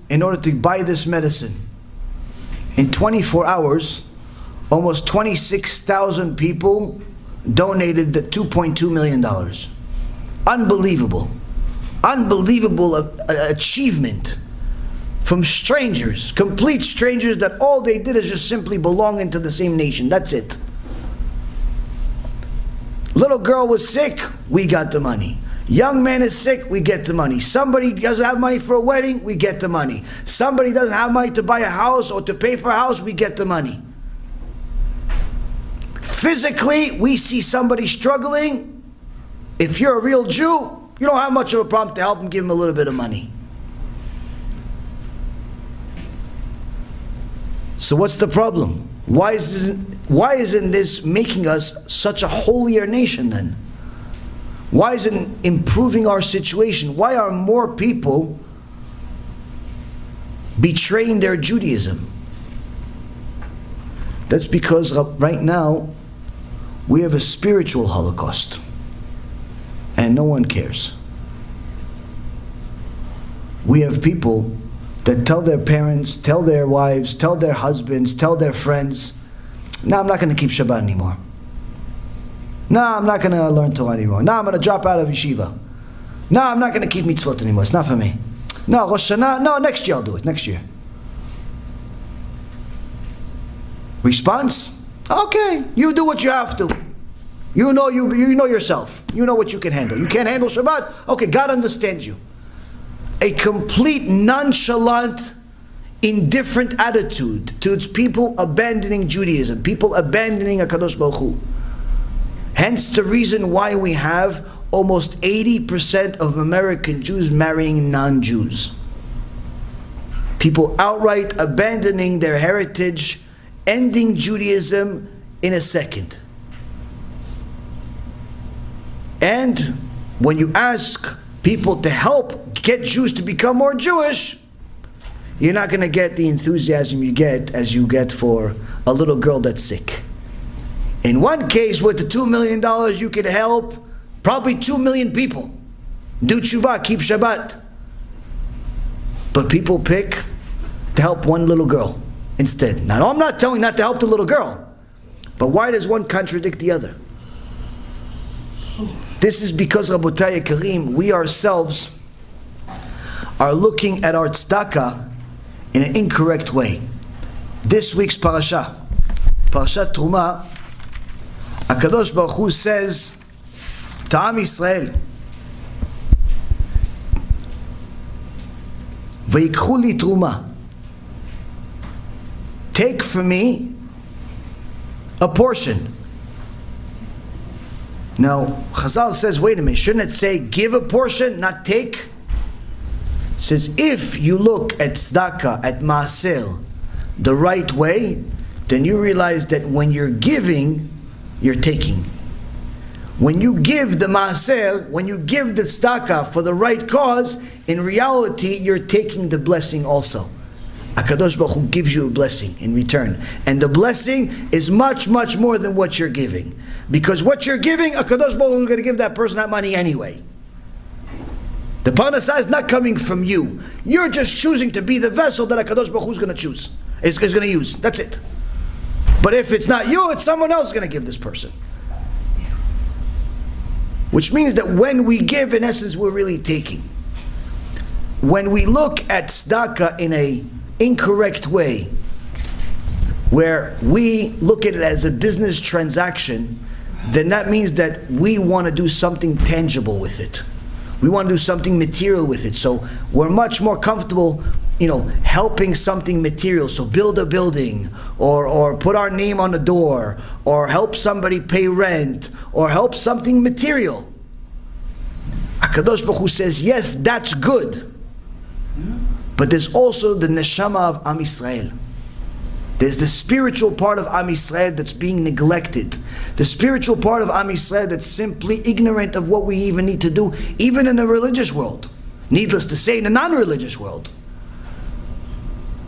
in order to buy this medicine. In 24 hours, almost 26,000 people donated the $2.2 million. Unbelievable. Unbelievable achievement from strangers, complete strangers that all they did is just simply belong into the same nation. That's it. Little girl was sick, we got the money. Young man is sick, we get the money. Somebody doesn't have money for a wedding, we get the money. Somebody doesn't have money to buy a house or to pay for a house, we get the money. Physically, we see somebody struggling. If you're a real Jew, you don't have much of a problem to help him, give him a little bit of money. So what's the problem? Why isn't this making us such a holier nation then? Why isn't it improving our situation? Why are more people betraying their Judaism? That's because right now we have a spiritual Holocaust and no one cares. We have people that tell their parents, tell their wives, tell their husbands, tell their friends, no, I'm not going to keep Shabbat anymore. No, I'm not going to learn Torah anymore. No, I'm going to drop out of yeshiva. No, I'm not going to keep mitzvot anymore. It's not for me. No, Rosh Hashanah, no, next year I'll do it, next year. Response? Okay, you do what you have to. You know yourself. You know what you can handle. You can't handle Shabbat? Okay, God understands you. A complete nonchalant, indifferent attitude towards people abandoning Judaism, people abandoning HaKadosh Baruch Hu. Hence the reason why we have almost 80% of American Jews marrying non-Jews. People outright abandoning their heritage, ending Judaism in a second. And when you ask people to help get Jews to become more Jewish, you're not going to get the enthusiasm you get for a little girl that's sick. In one case, with the $2 million, you could help probably 2 million people. Do tshuva, keep Shabbat. But people pick to help one little girl instead. Now, I'm not telling not to help the little girl, but why does one contradict the other? This is because, Rabotai Karim, we ourselves are looking at our tzedakah in an incorrect way. This week's parasha, Parashat Truma, HaKadosh Baruch Hu says to Am Yisrael, Vayikhu li Truma, take from me a portion. Now, Chazal says, wait a minute, shouldn't it say give a portion, not take? It says, if you look at tzedakah, at maaser, the right way, then you realize that when you're giving, you're taking. When you give the maaser, when you give the tzedakah for the right cause, in reality, you're taking the blessing also. HaKadosh Baruch Hu gives you a blessing in return. And the blessing is much, much more than what you're giving. Because what you're giving, HaKadosh Baruch Hu is going to give that person that money anyway. The parnasah is not coming from you. You're just choosing to be the vessel that HaKadosh Baruch Hu is going to choose. Is going to use. That's it. But if it's not you, it's someone else going to give this person. Which means that when we give, in essence, we're really taking. When we look at tzedakah in a incorrect way, where we look at it as a business transaction, then that means that we want to do something tangible with it. We want to do something material with it. So we're much more comfortable, helping something material. So build a building, or put our name on the door, or help somebody pay rent, or help something material. HaKadosh Baruch Hu says, yes, that's good. But there's also the neshama of Am Yisrael. There's the spiritual part of Am Yisrael that's being neglected. The spiritual part of Am Yisrael that's simply ignorant of what we even need to do, even in the religious world. Needless to say, in the non-religious world.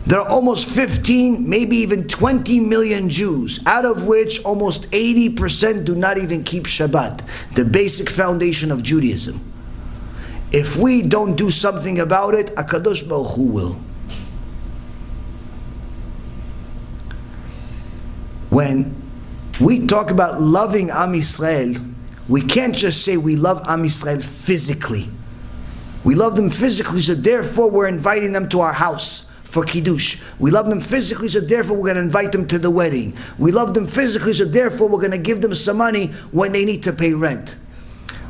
There are almost 15, maybe even 20 million Jews, out of which almost 80% do not even keep Shabbat, the basic foundation of Judaism. If we don't do something about it, HaKadosh Baruch Hu will. When we talk about loving Am Yisrael, we can't just say we love Am Yisrael physically. We love them physically, so therefore we're inviting them to our house. for Kiddush. We love them physically, so therefore we're going to invite them to the wedding. We love them physically, so therefore we're going to give them some money when they need to pay rent.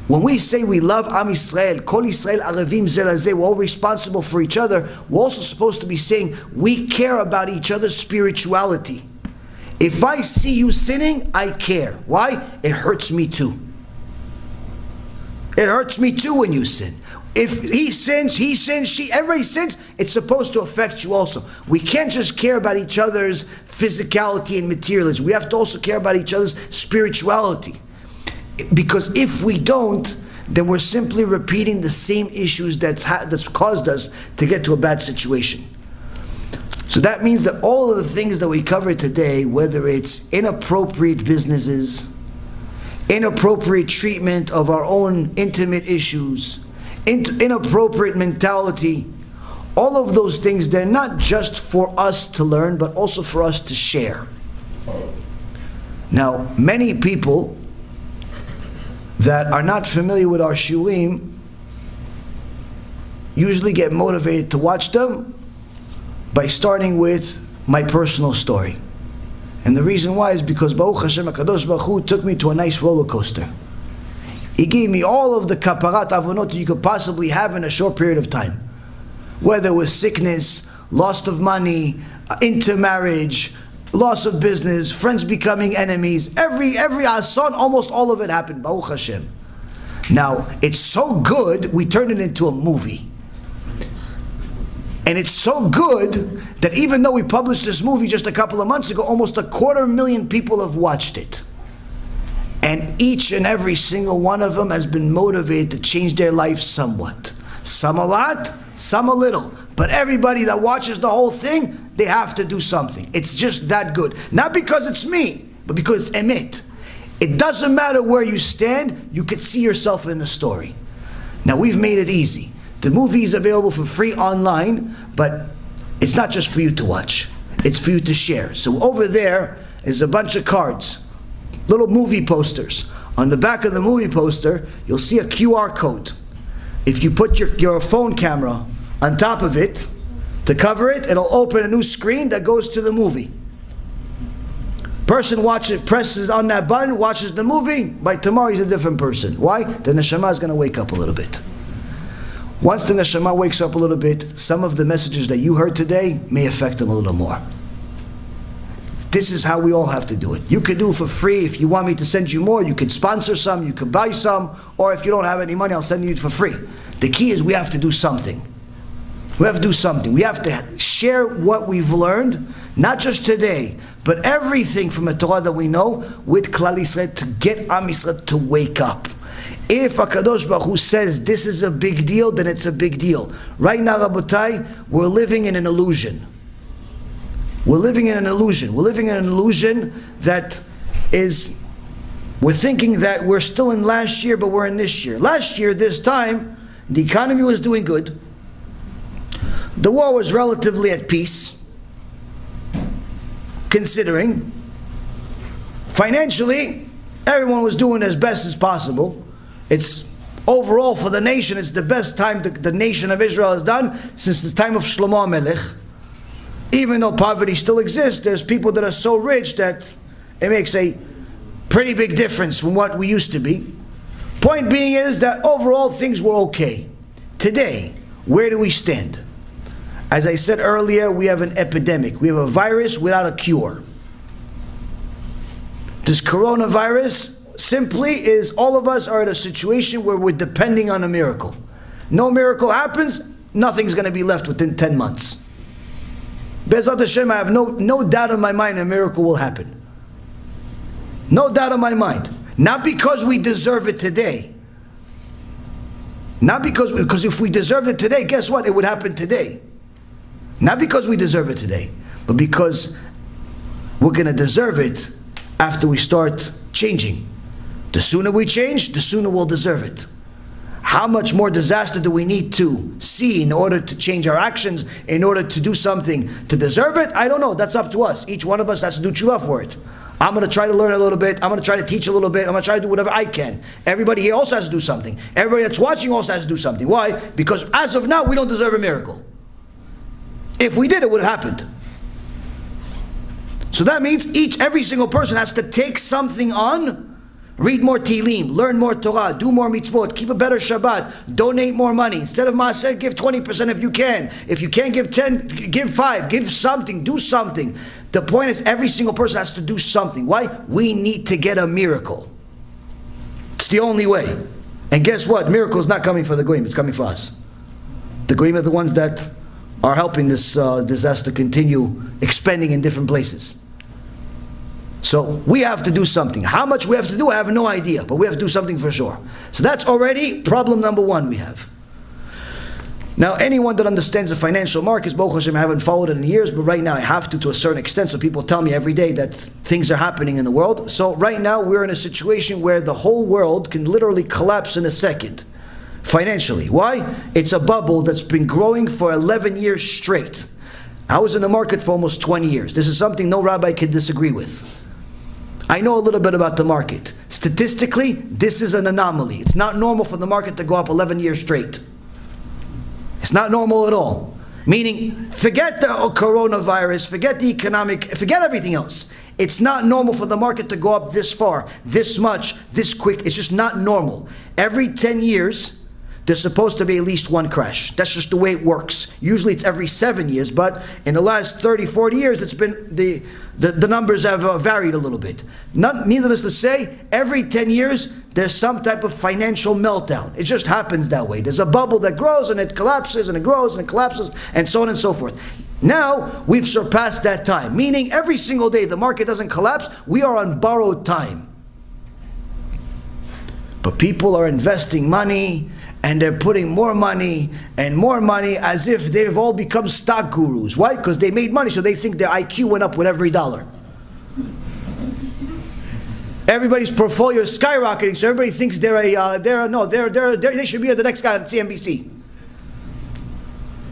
When we say we love Am Yisrael, Kol Yisrael Arevim Ze Lazeh, we're all responsible for each other, we're also supposed to be saying we care about each other's spirituality. If I see you sinning, I care. Why? It hurts me too. It hurts me too when you sin. If he sins, everybody sins, it's supposed to affect you also. We can't just care about each other's physicality and materialism. We have to also care about each other's spirituality. Because if we don't, then we're simply repeating the same issues that's caused us to get to a bad situation. So that means that all of the things that we cover today, whether it's inappropriate businesses, inappropriate treatment of our own intimate issues, inappropriate mentality, all of those things, they're not just for us to learn, but also for us to share. Now, many people that are not familiar with our shiurim usually get motivated to watch them by starting with my personal story. And the reason why is because Baruch Hashem HaKadosh Baruch Hu took me to a nice roller coaster. He gave me all of the kaparat avonot you could possibly have in a short period of time. Whether it was sickness, loss of money, intermarriage, loss of business, friends becoming enemies, every asan, almost all of it happened, Baruch Hashem. Now, it's so good, we turned it into a movie. And it's so good that even though we published this movie just a couple of months ago, almost 250,000 people have watched it. And each and every single one of them has been motivated to change their life somewhat. Some a lot, some a little. But everybody that watches the whole thing, they have to do something. It's just that good. Not because it's me, but because it's emet. It doesn't matter where you stand, you could see yourself in the story. Now we've made it easy. The movie is available for free online, but it's not just for you to watch. It's for you to share. So over there is a bunch of cards, little movie posters. On the back of the movie poster, you'll see a QR code. If you put your phone camera on top of it to cover it, it'll open a new screen that goes to the movie. Person watches, presses on that button, watches the movie. By tomorrow, he's a different person. Why? The neshama is going to wake up a little bit. Once the neshama wakes up a little bit, some of the messages that you heard today may affect them a little more. This is how we all have to do it. You could do it for free. If you want me to send you more, you could sponsor some, you could buy some, or if you don't have any money, I'll send you it for free. The key is we have to do something. We have to do something. We have to share what we've learned, not just today, but everything from the Torah that we know with Klal Yisrael to get Am Yisrael to wake up. If HaKadosh Baruch Hu says this is a big deal, then it's a big deal. Right now, Rabotai, we're living in an illusion. We're living in an illusion. We're living in an illusion that is, we're thinking that we're still in last year, but we're in this year. Last year, this time, the economy was doing good. The war was relatively at peace, considering. Financially, everyone was doing as best as possible. It's overall for the nation, it's the best time the nation of Israel has done since the time of Shlomo HaMelech. Even though poverty still exists, there's people that are so rich that it makes a pretty big difference from what we used to be. Point being is that overall things were okay. Today, where do we stand? As I said earlier, we have an epidemic. We have a virus without a cure. This coronavirus simply is all of us are in a situation where we're depending on a miracle. No miracle happens, nothing's going to be left within 10 months. Be'ezrat Hashem, I have no doubt in my mind a miracle will happen. No doubt in my mind. Not because we deserve it today. Not because if we deserved it today, guess what? It would happen today. Not because we deserve it today, but because we're going to deserve it after we start changing. The sooner we change, the sooner we'll deserve it. How much more disaster do we need to see in order to change our actions, in order to do something to deserve it? I don't know. That's up to us. Each one of us has to do tshuva for it. I'm going to try to learn a little bit. I'm going to try to teach a little bit. I'm going to try to do whatever I can. Everybody here also has to do something. Everybody that's watching also has to do something. Why? Because as of now, we don't deserve a miracle. If we did, it would have happened. So that means every single person has to take something on. Read more Tehillim, learn more Torah, do more mitzvot, keep a better Shabbat, donate more money. Instead of Maaseh, give 20% if you can. If you can't give 10, give 5, give something, do something. The point is every single person has to do something. Why? We need to get a miracle. It's the only way. And guess what? Miracle is not coming for the Goyim, it's coming for us. The Goyim are the ones that are helping this disaster continue expanding in different places. So we have to do something. How much we have to do, I have no idea, but we have to do something for sure. So that's already problem number one we have. Now, anyone that understands the financial markets, Baruch Hashem, I haven't followed it in years, but right now I have to a certain extent, so people tell me every day that things are happening in the world. So right now we're in a situation where the whole world can literally collapse in a second, financially. Why? It's a bubble that's been growing for 11 years straight. I was in the market for almost 20 years. This is something no rabbi could disagree with. I know a little bit about the market. Statistically, this is an anomaly. It's not normal for the market to go up 11 years straight. It's not normal at all. Meaning, forget the coronavirus, forget the economic, forget everything else. It's not normal for the market to go up this far, this much, this quick. It's just not normal. Every 10 years, there's supposed to be at least one crash. That's just the way it works. Usually it's every 7 years, but in the last 30, 40 years, it's been the numbers have varied a little bit. Needless to say, every 10 years, there's some type of financial meltdown. It just happens that way. There's a bubble that grows and it collapses and it grows and it collapses and so on and so forth. Now, we've surpassed that time. Meaning every single day the market doesn't collapse, we are on borrowed time. But people are investing money, and they're putting more money and more money as if they've all become stock gurus. Why? Because they made money, so they think their IQ went up with every dollar. Everybody's portfolio is skyrocketing, so everybody thinks they should be the next guy on CNBC.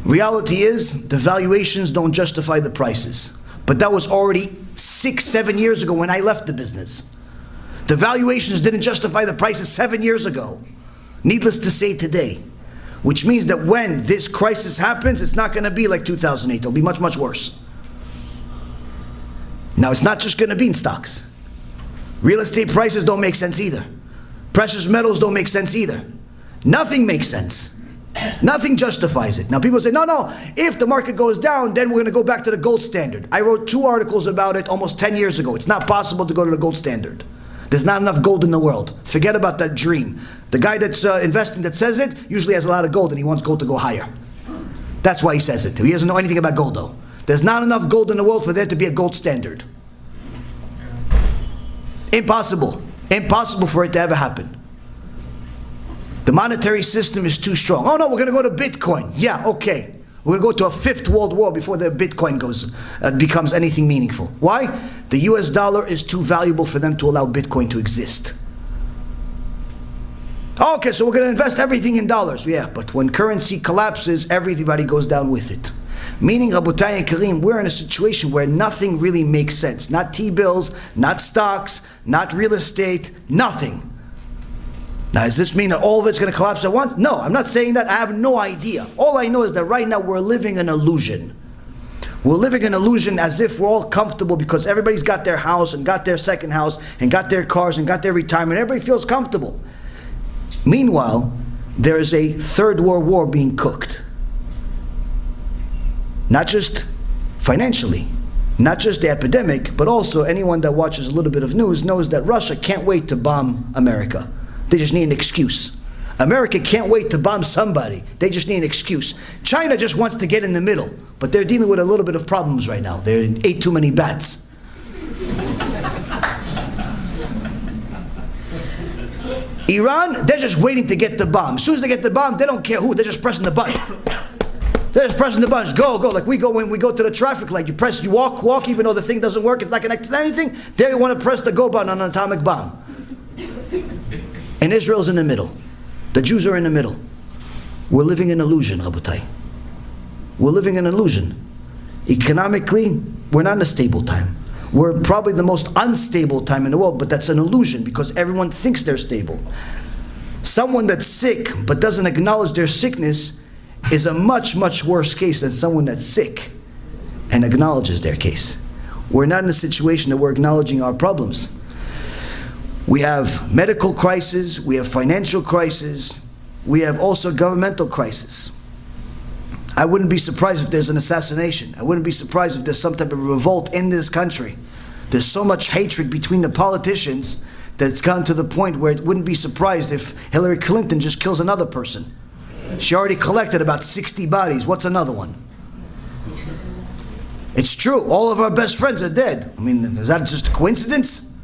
Reality is, the valuations don't justify the prices. But that was already 6, 7 years ago when I left the business. The valuations didn't justify the prices 7 years ago. Needless to say today. Which means that when this crisis happens, it's not going to be like 2008. It'll be much, much worse. Now, it's not just going to be in stocks. Real estate prices don't make sense either. Precious metals don't make sense either. Nothing makes sense. Nothing justifies it. Now, people say, no, if the market goes down, then we're going to go back to the gold standard. I wrote 2 articles about it almost 10 years ago. It's not possible to go to the gold standard. There's not enough gold in the world. Forget about that dream. The guy that's investing that says it usually has a lot of gold and he wants gold to go higher. That's why he says it. He doesn't know anything about gold though. There's not enough gold in the world for there to be a gold standard. Impossible. Impossible for it to ever happen. The monetary system is too strong. Oh no, we're going to go to Bitcoin. Yeah, okay. We're going to go to a 5th world war before the Bitcoin becomes anything meaningful. Why? The US dollar is too valuable for them to allow Bitcoin to exist. Okay, so we're going to invest everything in dollars. Yeah, but when currency collapses, everybody goes down with it. Meaning, Rabotai and Karim, we're in a situation where nothing really makes sense. Not T-bills, not stocks, not real estate, nothing. Now, does this mean that all of it's going to collapse at once? No, I'm not saying that. I have no idea. All I know is that right now we're living an illusion. We're living an illusion as if we're all comfortable because everybody's got their house and got their second house and got their cars and got their retirement. Everybody feels comfortable. Meanwhile, there is a 3rd world war being cooked. Not just financially, not just the epidemic, but also anyone that watches a little bit of news knows that Russia can't wait to bomb America. They just need an excuse. America can't wait to bomb somebody. They just need an excuse. China just wants to get in the middle, but they're dealing with a little bit of problems right now. They ate too many bats. Iran, they're just waiting to get the bomb. As soon as they get the bomb, they don't care who. They're just pressing the button. They're just pressing the buttons. Go. Like we go when we go to the traffic light. You walk, even though the thing doesn't work. It's not connected to anything. They want to press the go button on an atomic bomb. And Israel's in the middle. The Jews are in the middle. We're living in illusion, Rabotai. We're living in illusion. Economically, we're not in a stable time. We're probably the most unstable time in the world, but that's an illusion because everyone thinks they're stable. Someone that's sick but doesn't acknowledge their sickness is a much, much worse case than someone that's sick and acknowledges their case. We're not in a situation that we're acknowledging our problems. We have medical crisis, we have financial crisis, we have also governmental crisis. I wouldn't be surprised if there's an assassination. I wouldn't be surprised if there's some type of revolt in this country. There's so much hatred between the politicians that it's gotten to the point where it wouldn't be surprised if Hillary Clinton just kills another person. She already collected about 60 bodies. What's another one? It's true. All of our best friends are dead. I mean, is that just a coincidence?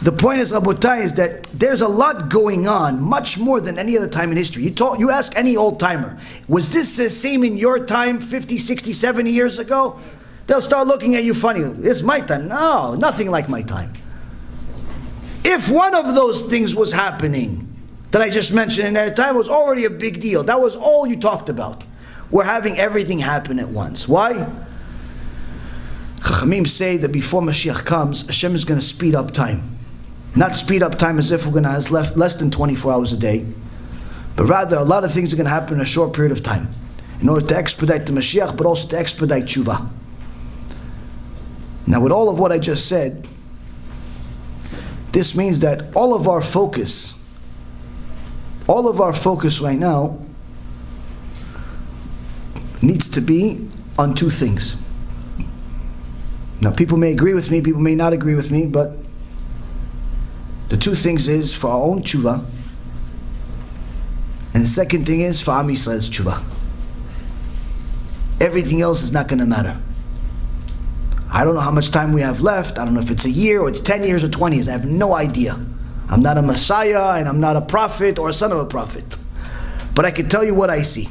The point is, Rabotai, is that there's a lot going on, much more than any other time in history. You ask any old timer, was this the same in your time 50, 60, 70 years ago? They'll start looking at you funny. It's my time. No, nothing like my time. If one of those things was happening that I just mentioned in their time, it was already a big deal. That was all you talked about. We're having everything happen at once. Why? Chachamim say that before Mashiach comes, Hashem is going to speed up time. Not speed up time as if we're going to have less than 24 hours a day, but rather a lot of things are going to happen in a short period of time in order to expedite the Mashiach, but also to expedite tshuva. Now, with all of what I just said, this means that all of our focus right now needs to be on two things. Now, people may agree with me, people may not agree with me, but the two things is for our own tshuva, and the second thing is for Am Yisrael's tshuva. Everything else is not going to matter. I don't know how much time we have left. I don't know if it's a year or it's 10 years or 20 years. I have no idea. I'm not a Messiah and I'm not a prophet or a son of a prophet. But I can tell you what I see.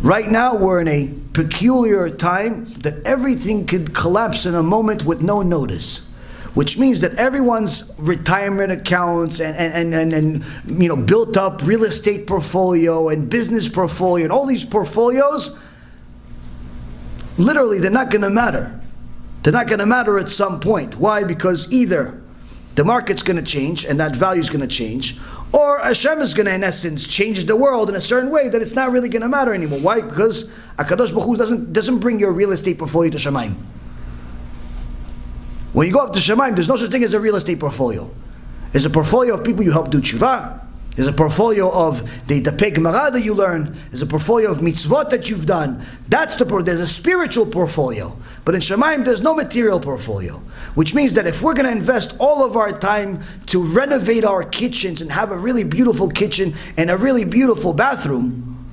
Right now we're in a peculiar time that everything could collapse in a moment with no notice. Which means that everyone's retirement accounts and built up real estate portfolio and business portfolio and all these portfolios, literally they're not going to matter. They're not going to matter at some point. Why? Because either the market's going to change and that value is going to change, or Hashem is going to, in essence, change the world in a certain way that it's not really going to matter anymore. Why? Because HaKadosh Baruch Hu doesn't bring your real estate portfolio to Shemaim. When you go up to Shemaim, there's no such thing as a real estate portfolio. There's a portfolio of people you help do tshuva. There's a portfolio of the Gemara that you learn. There's a portfolio of mitzvot that you've done. There's a spiritual portfolio. But in Shemaim, there's no material portfolio. Which means that if we're going to invest all of our time to renovate our kitchens and have a really beautiful kitchen and a really beautiful bathroom,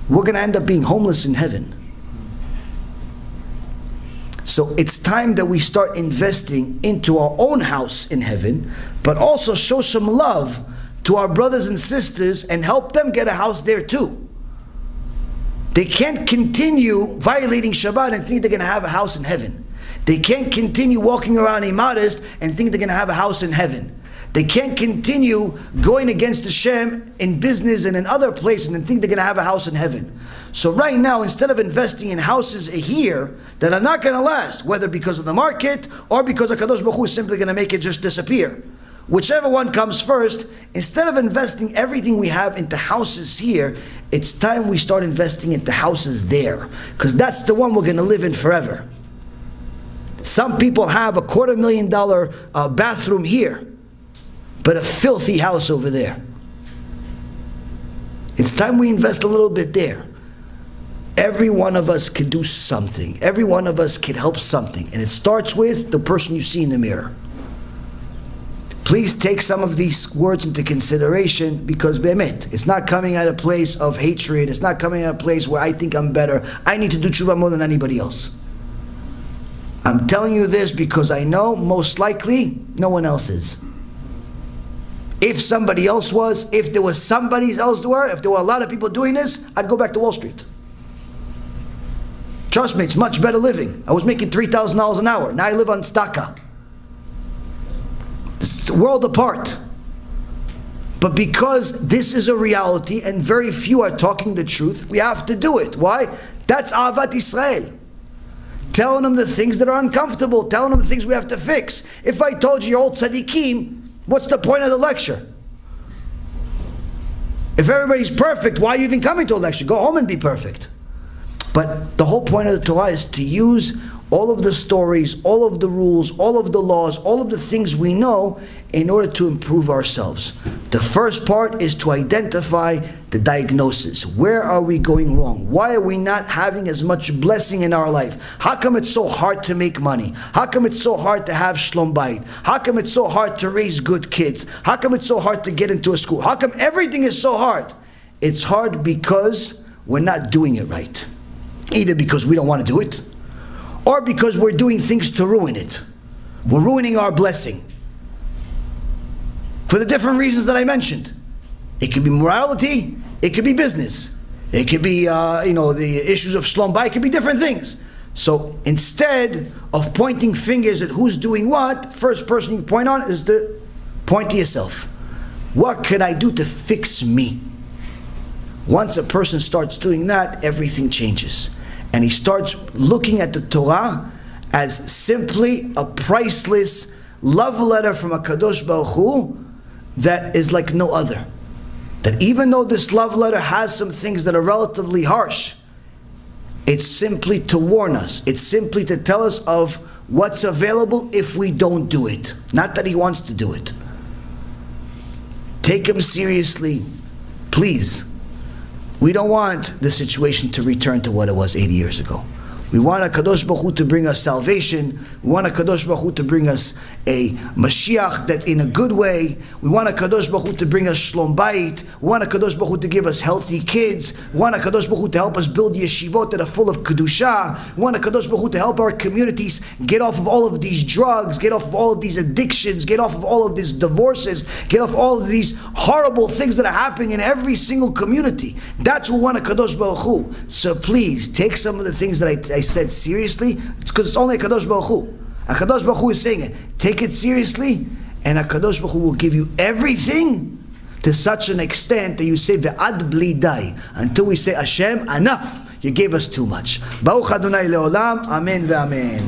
we're going to end up being homeless in heaven. So it's time that we start investing into our own house in heaven, but also show some love to our brothers and sisters and help them get a house there too. They can't continue violating Shabbat and think they're going to have a house in heaven. They can't continue walking around immodest and think they're going to have a house in heaven. They can't continue going against Hashem in business and in other places and think they're going to have a house in heaven. So right now, instead of investing in houses here that are not going to last, whether because of the market or because HaKadosh Baruch Hu is simply going to make it just disappear, whichever one comes first, instead of investing everything we have into houses here, it's time we start investing into houses there, because that's the one we're going to live in forever. Some people have a $250,000 bathroom here, but a filthy house over there. It's time we invest a little bit there. Every one of us can do something. Every one of us can help something. And it starts with the person you see in the mirror. Please take some of these words into consideration, because be'emet, it's not coming at a place of hatred. It's not coming at a place where I think I'm better. I need to do tshuva more than anybody else. I'm telling you this because I know most likely no one else is. If somebody else was, if there was somebody else there, if there were a lot of people doing this, I'd go back to Wall Street. Trust me, it's much better living. I was making $3,000 an hour. Now I live on tzedakah. It's a world apart. But because this is a reality and very few are talking the truth, we have to do it. Why? That's Ahavat Israel. Telling them the things that are uncomfortable, telling them the things we have to fix. If I told you you're all tzaddikim, what's the point of the lecture? If everybody's perfect, why are you even coming to a lecture? Go home and be perfect. But the whole point of the Torah is to use all of the stories, all of the rules, all of the laws, all of the things we know in order to improve ourselves. The first part is to identify the diagnosis. Where are we going wrong? Why are we not having as much blessing in our life? How come it's so hard to make money? How come it's so hard to have shlom bayit? How come it's so hard to raise good kids? How come it's so hard to get into a school? How come everything is so hard? It's hard because we're not doing it right. Either because we don't want to do it, or because we're doing things to ruin it. We're ruining our blessing. For the different reasons that I mentioned. It could be morality, it could be business. It could be, the issues of shlom bayit, it could be different things. So instead of pointing fingers at who's doing what, first person you point on is to point to yourself. What could I do to fix me? Once a person starts doing that, everything changes. And he starts looking at the Torah as simply a priceless love letter from a Kadosh Baruch Hu that is like no other. That even though this love letter has some things that are relatively harsh, it's simply to warn us. It's simply to tell us of what's available if we don't do it. Not that he wants to do it. Take him seriously, please. We don't want the situation to return to what it was 80 years ago. We want a Kadosh Baruch Hu to bring us salvation. We want a Kadosh Baruch Hu to bring us a Mashiach that in a good way. We want a Kadosh Baruch Hu to bring us Shlom Bayit. We want a Kadosh Baruch Hu to give us healthy kids. We want a Kadosh Baruch Hu to help us build yeshivot that are full of Kedusha. We want a Kadosh Baruch Hu to help our communities get off of all of these drugs, get off of all of these addictions, get off of all of these divorces, get off all of these horrible things that are happening in every single community. That's what we want a Kadosh Baruch Hu. So please, take some of the things that I said seriously. It's because it's only a Kadosh Baruch Hu. A Kadosh Baruch Hu is saying it. Take it seriously, and a Kadosh Baruch Hu will give you everything to such an extent that you say ve'ad bli dai, until we say Hashem, enough. You gave us too much. Baruch Adonai leolam. Amen ve'amen.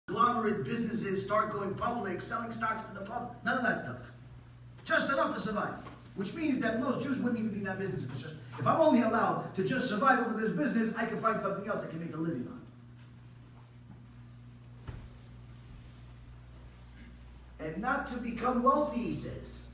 Conglomerate businesses start going public, selling stocks to the public. None of that stuff. Just enough to survive. Which means that most Jews wouldn't even be in that business. If I'm only allowed to just survive over this business, I can find something else I can make a living on. And not to become wealthy, he says.